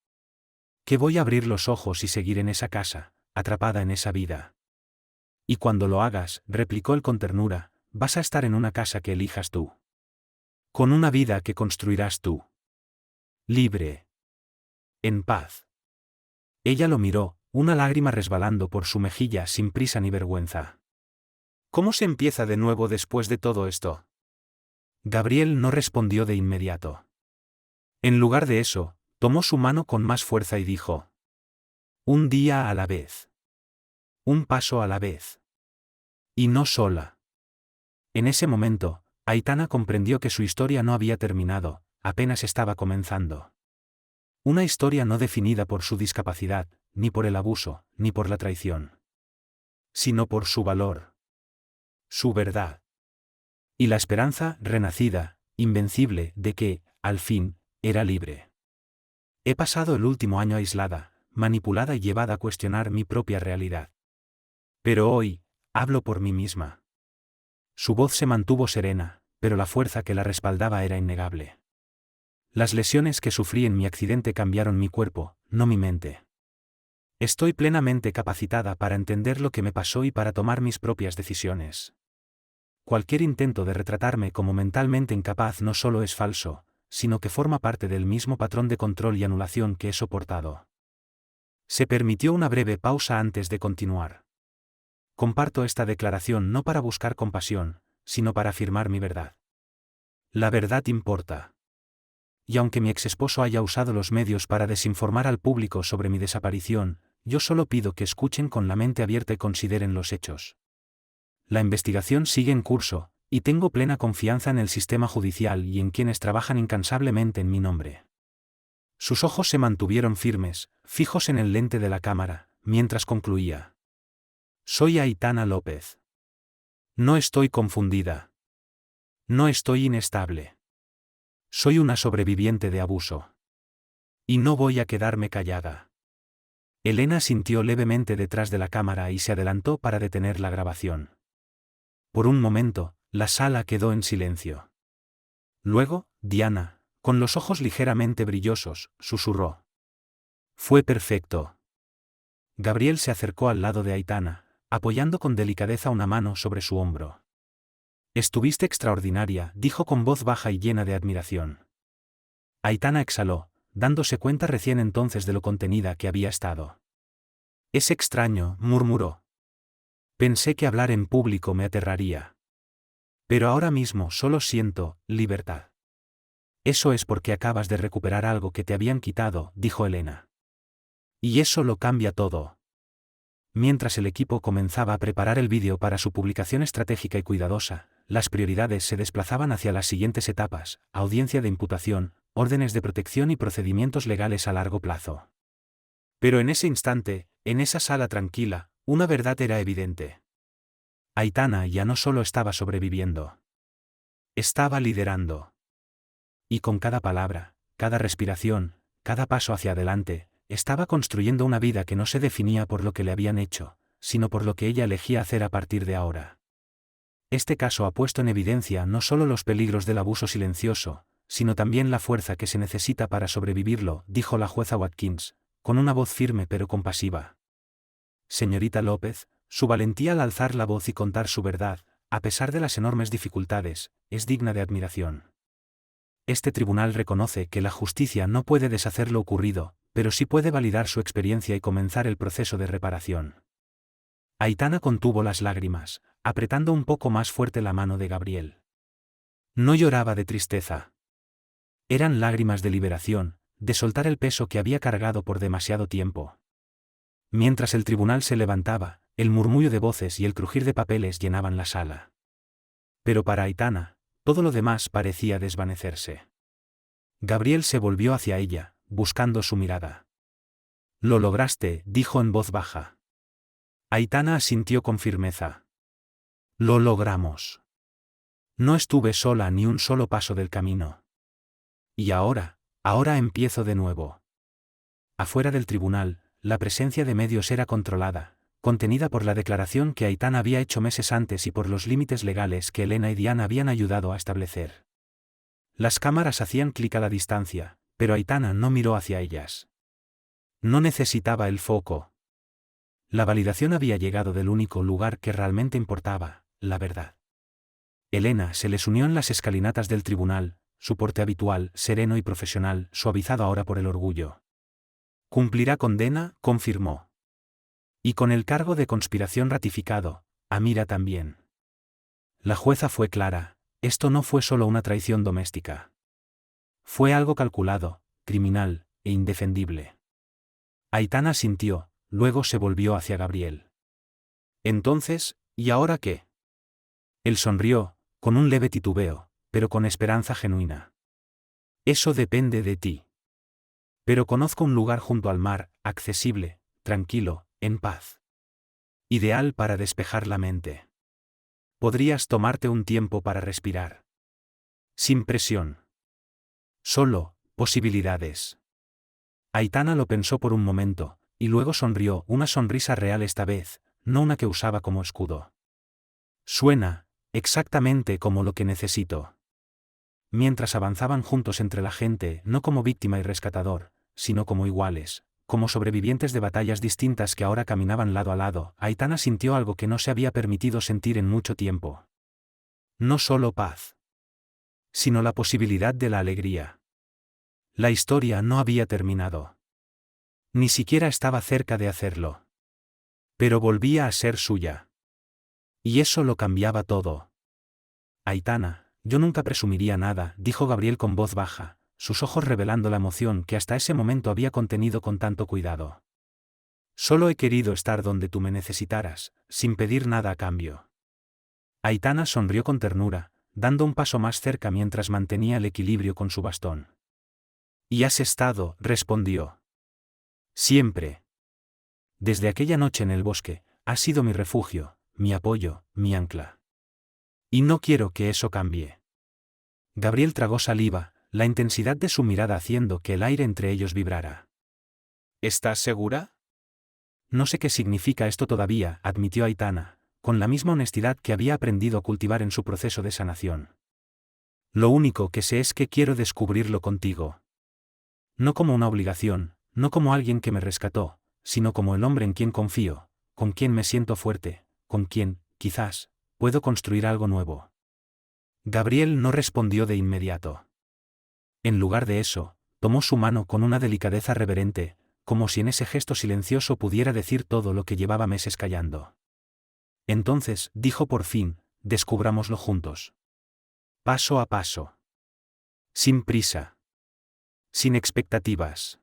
Que voy a abrir los ojos y seguir en esa casa, atrapada en esa vida. Y cuando lo hagas, replicó él con ternura, vas a estar en una casa que elijas tú. Con una vida que construirás tú. Libre. En paz. Ella lo miró, una lágrima resbalando por su mejilla sin prisa ni vergüenza. ¿Cómo se empieza de nuevo después de todo esto? Gabriel no respondió de inmediato. En lugar de eso, tomó su mano con más fuerza y dijo: un día a la vez. Un paso a la vez. Y no sola. En ese momento, Aitana comprendió que su historia no había terminado, apenas estaba comenzando. Una historia no definida por su discapacidad, ni por el abuso, ni por la traición. Sino por su valor. Su verdad. Y la esperanza renacida, invencible, de que, al fin, era libre. He pasado el último año aislada, manipulada y llevada a cuestionar mi propia realidad. Pero hoy, hablo por mí misma. Su voz se mantuvo serena, pero la fuerza que la respaldaba era innegable. Las lesiones que sufrí en mi accidente cambiaron mi cuerpo, no mi mente. Estoy plenamente capacitada para entender lo que me pasó y para tomar mis propias decisiones. Cualquier intento de retratarme como mentalmente incapaz no solo es falso, sino que forma parte del mismo patrón de control y anulación que he soportado. Se permitió una breve pausa antes de continuar. Comparto esta declaración no para buscar compasión, sino para afirmar mi verdad. La verdad importa. Y aunque mi exesposo haya usado los medios para desinformar al público sobre mi desaparición, yo solo pido que escuchen con la mente abierta y consideren los hechos. La investigación sigue en curso, y tengo plena confianza en el sistema judicial y en quienes trabajan incansablemente en mi nombre. Sus ojos se mantuvieron firmes, fijos en el lente de la cámara, mientras concluía. Soy Aitana López. No estoy confundida. No estoy inestable. Soy una sobreviviente de abuso. Y no voy a quedarme callada. Elena sintió levemente detrás de la cámara y se adelantó para detener la grabación. Por un momento, la sala quedó en silencio. Luego, Diana, con los ojos ligeramente brillosos, susurró. Fue perfecto. Gabriel se acercó al lado de Aitana, apoyando con delicadeza una mano sobre su hombro. Estuviste extraordinaria, dijo con voz baja y llena de admiración. Aitana exhaló, dándose cuenta recién entonces de lo contenida que había estado. Es extraño, murmuró. Pensé que hablar en público me aterraría. Pero ahora mismo solo siento libertad. Eso es porque acabas de recuperar algo que te habían quitado, dijo Elena. Y eso lo cambia todo. Mientras el equipo comenzaba a preparar el vídeo para su publicación estratégica y cuidadosa, las prioridades se desplazaban hacia las siguientes etapas: audiencia de imputación, órdenes de protección y procedimientos legales a largo plazo. Pero en ese instante, en esa sala tranquila, una verdad era evidente. Aitana ya no solo estaba sobreviviendo. Estaba liderando. Y con cada palabra, cada respiración, cada paso hacia adelante, estaba construyendo una vida que no se definía por lo que le habían hecho, sino por lo que ella elegía hacer a partir de ahora. Este caso ha puesto en evidencia no solo los peligros del abuso silencioso, sino también la fuerza que se necesita para sobrevivirlo, dijo la jueza Watkins, con una voz firme pero compasiva. Señorita López, su valentía al alzar la voz y contar su verdad, a pesar de las enormes dificultades, es digna de admiración. Este tribunal reconoce que la justicia no puede deshacer lo ocurrido, pero sí puede validar su experiencia y comenzar el proceso de reparación. Aitana contuvo las lágrimas, apretando un poco más fuerte la mano de Gabriel. No lloraba de tristeza. Eran lágrimas de liberación, de soltar el peso que había cargado por demasiado tiempo. Mientras el tribunal se levantaba, el murmullo de voces y el crujir de papeles llenaban la sala. Pero para Aitana, todo lo demás parecía desvanecerse. Gabriel se volvió hacia ella, buscando su mirada. «Lo lograste», dijo en voz baja. Aitana asintió con firmeza. «Lo logramos. No estuve sola ni un solo paso del camino. Y ahora empiezo de nuevo». Afuera del tribunal, la presencia de medios era controlada, contenida por la declaración que Aitana había hecho meses antes y por los límites legales que Elena y Diana habían ayudado a establecer. Las cámaras hacían clic a la distancia, pero Aitana no miró hacia ellas. No necesitaba el foco. La validación había llegado del único lugar que realmente importaba, la verdad. Elena se les unió en las escalinatas del tribunal, su porte habitual, sereno y profesional, suavizado ahora por el orgullo. «Cumplirá condena», confirmó. «Y con el cargo de conspiración ratificado, Amira también». La jueza fue clara, esto no fue solo una traición doméstica. Fue algo calculado, criminal, e indefendible. Aitana asintió, luego se volvió hacia Gabriel. «Entonces, ¿y ahora qué?» Él sonrió, con un leve titubeo, pero con esperanza genuina. «Eso depende de ti. Pero conozco un lugar junto al mar, accesible, tranquilo, en paz. Ideal para despejar la mente. Podrías tomarte un tiempo para respirar. Sin presión. Solo, posibilidades». Aitana lo pensó por un momento, y luego sonrió, una sonrisa real esta vez, no una que usaba como escudo. «Suena, exactamente como lo que necesito». Mientras avanzaban juntos entre la gente, no como víctima y rescatador, sino como iguales, como sobrevivientes de batallas distintas que ahora caminaban lado a lado, Aitana sintió algo que no se había permitido sentir en mucho tiempo. No solo paz, sino la posibilidad de la alegría. La historia no había terminado. Ni siquiera estaba cerca de hacerlo. Pero volvía a ser suya. Y eso lo cambiaba todo. «Aitana, yo nunca presumiría nada», dijo Gabriel con voz baja, sus ojos revelando la emoción que hasta ese momento había contenido con tanto cuidado. «Solo he querido estar donde tú me necesitaras, sin pedir nada a cambio». Aitana sonrió con ternura, dando un paso más cerca mientras mantenía el equilibrio con su bastón. «Y has estado», respondió. «Siempre. Desde aquella noche en el bosque, has sido mi refugio, mi apoyo, mi ancla. Y no quiero que eso cambie». Gabriel tragó saliva, la intensidad de su mirada haciendo que el aire entre ellos vibrara. «¿Estás segura?» «No sé qué significa esto todavía», admitió Aitana, con la misma honestidad que había aprendido a cultivar en su proceso de sanación. «Lo único que sé es que quiero descubrirlo contigo. No como una obligación, no como alguien que me rescató, sino como el hombre en quien confío, con quien me siento fuerte, con quien, quizás, puedo construir algo nuevo». Gabriel no respondió de inmediato. En lugar de eso, tomó su mano con una delicadeza reverente, como si en ese gesto silencioso pudiera decir todo lo que llevaba meses callando. «Entonces», dijo por fin, «descubrámoslo juntos. Paso a paso. Sin prisa. Sin expectativas.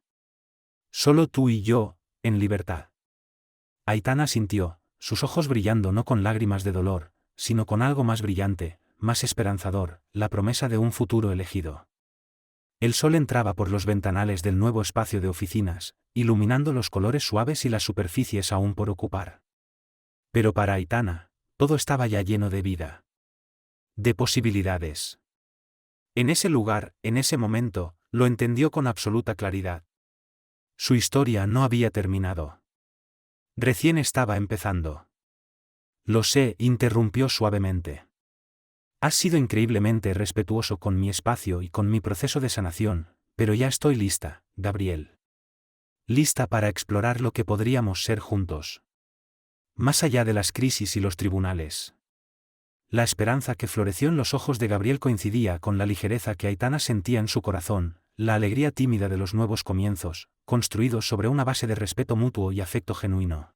Solo tú y yo, en libertad». Aitana asintió, sus ojos brillando no con lágrimas de dolor, sino con algo más brillante, más esperanzador, la promesa de un futuro elegido. El sol entraba por los ventanales del nuevo espacio de oficinas, iluminando los colores suaves y las superficies aún por ocupar. Pero para Aitana, todo estaba ya lleno de vida. De posibilidades. En ese lugar, en ese momento, lo entendió con absoluta claridad. Su historia no había terminado. Recién estaba empezando. «Lo sé», interrumpió suavemente. «Has sido increíblemente respetuoso con mi espacio y con mi proceso de sanación, pero ya estoy lista, Gabriel. Lista para explorar lo que podríamos ser juntos. Más allá de las crisis y los tribunales». La esperanza que floreció en los ojos de Gabriel coincidía con la ligereza que Aitana sentía en su corazón, la alegría tímida de los nuevos comienzos, construidos sobre una base de respeto mutuo y afecto genuino.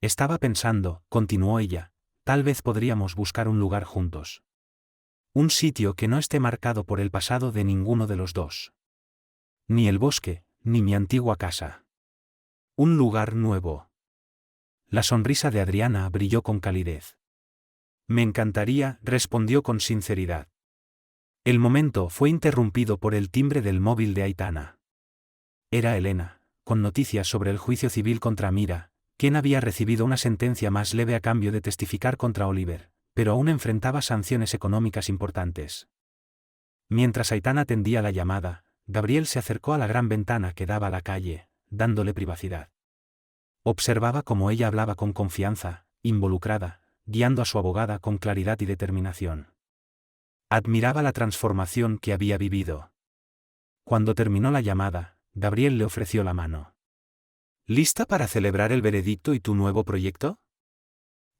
Estaba pensando, continuó ella, tal vez podríamos buscar un lugar juntos. Un sitio que no esté marcado por el pasado de ninguno de los dos. Ni el bosque, ni mi antigua casa. Un lugar nuevo. La sonrisa de Adriana brilló con calidez. Me encantaría, respondió con sinceridad. El momento fue interrumpido por el timbre del móvil de Aitana. Era Elena, con noticias sobre el juicio civil contra Mira, quien había recibido una sentencia más leve a cambio de testificar contra Oliver, pero aún enfrentaba sanciones económicas importantes. Mientras Aitana atendía la llamada, Gabriel se acercó a la gran ventana que daba a la calle, dándole privacidad. Observaba cómo ella hablaba con confianza, involucrada, guiando a su abogada con claridad y determinación. Admiraba la transformación que había vivido. Cuando terminó la llamada, Gabriel le ofreció la mano. ¿Lista para celebrar el veredicto y tu nuevo proyecto?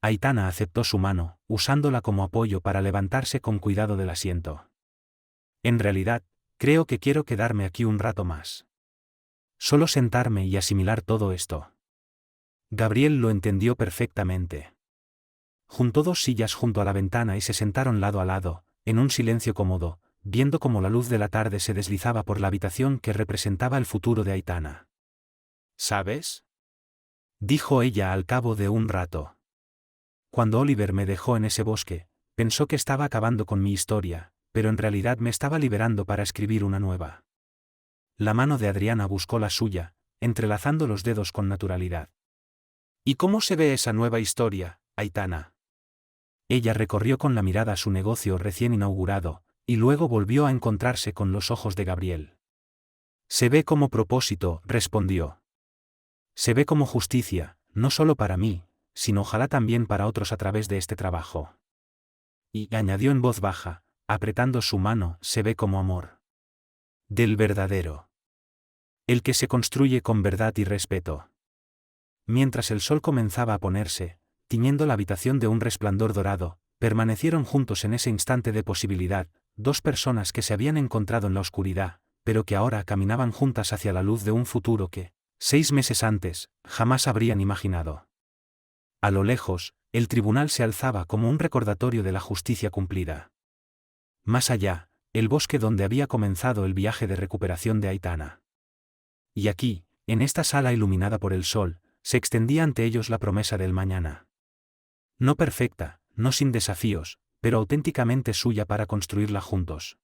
Aitana aceptó su mano, usándola como apoyo para levantarse con cuidado del asiento. En realidad, creo que quiero quedarme aquí un rato más. Solo sentarme y asimilar todo esto. Gabriel lo entendió perfectamente. Juntó 2 sillas junto a la ventana y se sentaron lado a lado, en un silencio cómodo, viendo cómo la luz de la tarde se deslizaba por la habitación que representaba el futuro de Aitana. ¿Sabes?, dijo ella al cabo de un rato. Cuando Oliver me dejó en ese bosque, pensó que estaba acabando con mi historia, pero en realidad me estaba liberando para escribir una nueva. La mano de Adriana buscó la suya, entrelazando los dedos con naturalidad. ¿Y cómo se ve esa nueva historia, Aitana? Ella recorrió con la mirada su negocio recién inaugurado, y luego volvió a encontrarse con los ojos de Gabriel. Se ve como propósito, respondió. Se ve como justicia, no solo para mí, sino ojalá también para otros a través de este trabajo. Y añadió en voz baja, apretando su mano, se ve como amor. Del verdadero. El que se construye con verdad y respeto. Mientras el sol comenzaba a ponerse, tiñendo la habitación de un resplandor dorado, permanecieron juntos en ese instante de posibilidad, 2 personas que se habían encontrado en la oscuridad, pero que ahora caminaban juntas hacia la luz de un futuro que, 6 meses antes, jamás habrían imaginado. A lo lejos, el tribunal se alzaba como un recordatorio de la justicia cumplida. Más allá, el bosque donde había comenzado el viaje de recuperación de Aitana. Y aquí, en esta sala iluminada por el sol, se extendía ante ellos la promesa del mañana. No perfecta, no sin desafíos, pero auténticamente suya para construirla juntos.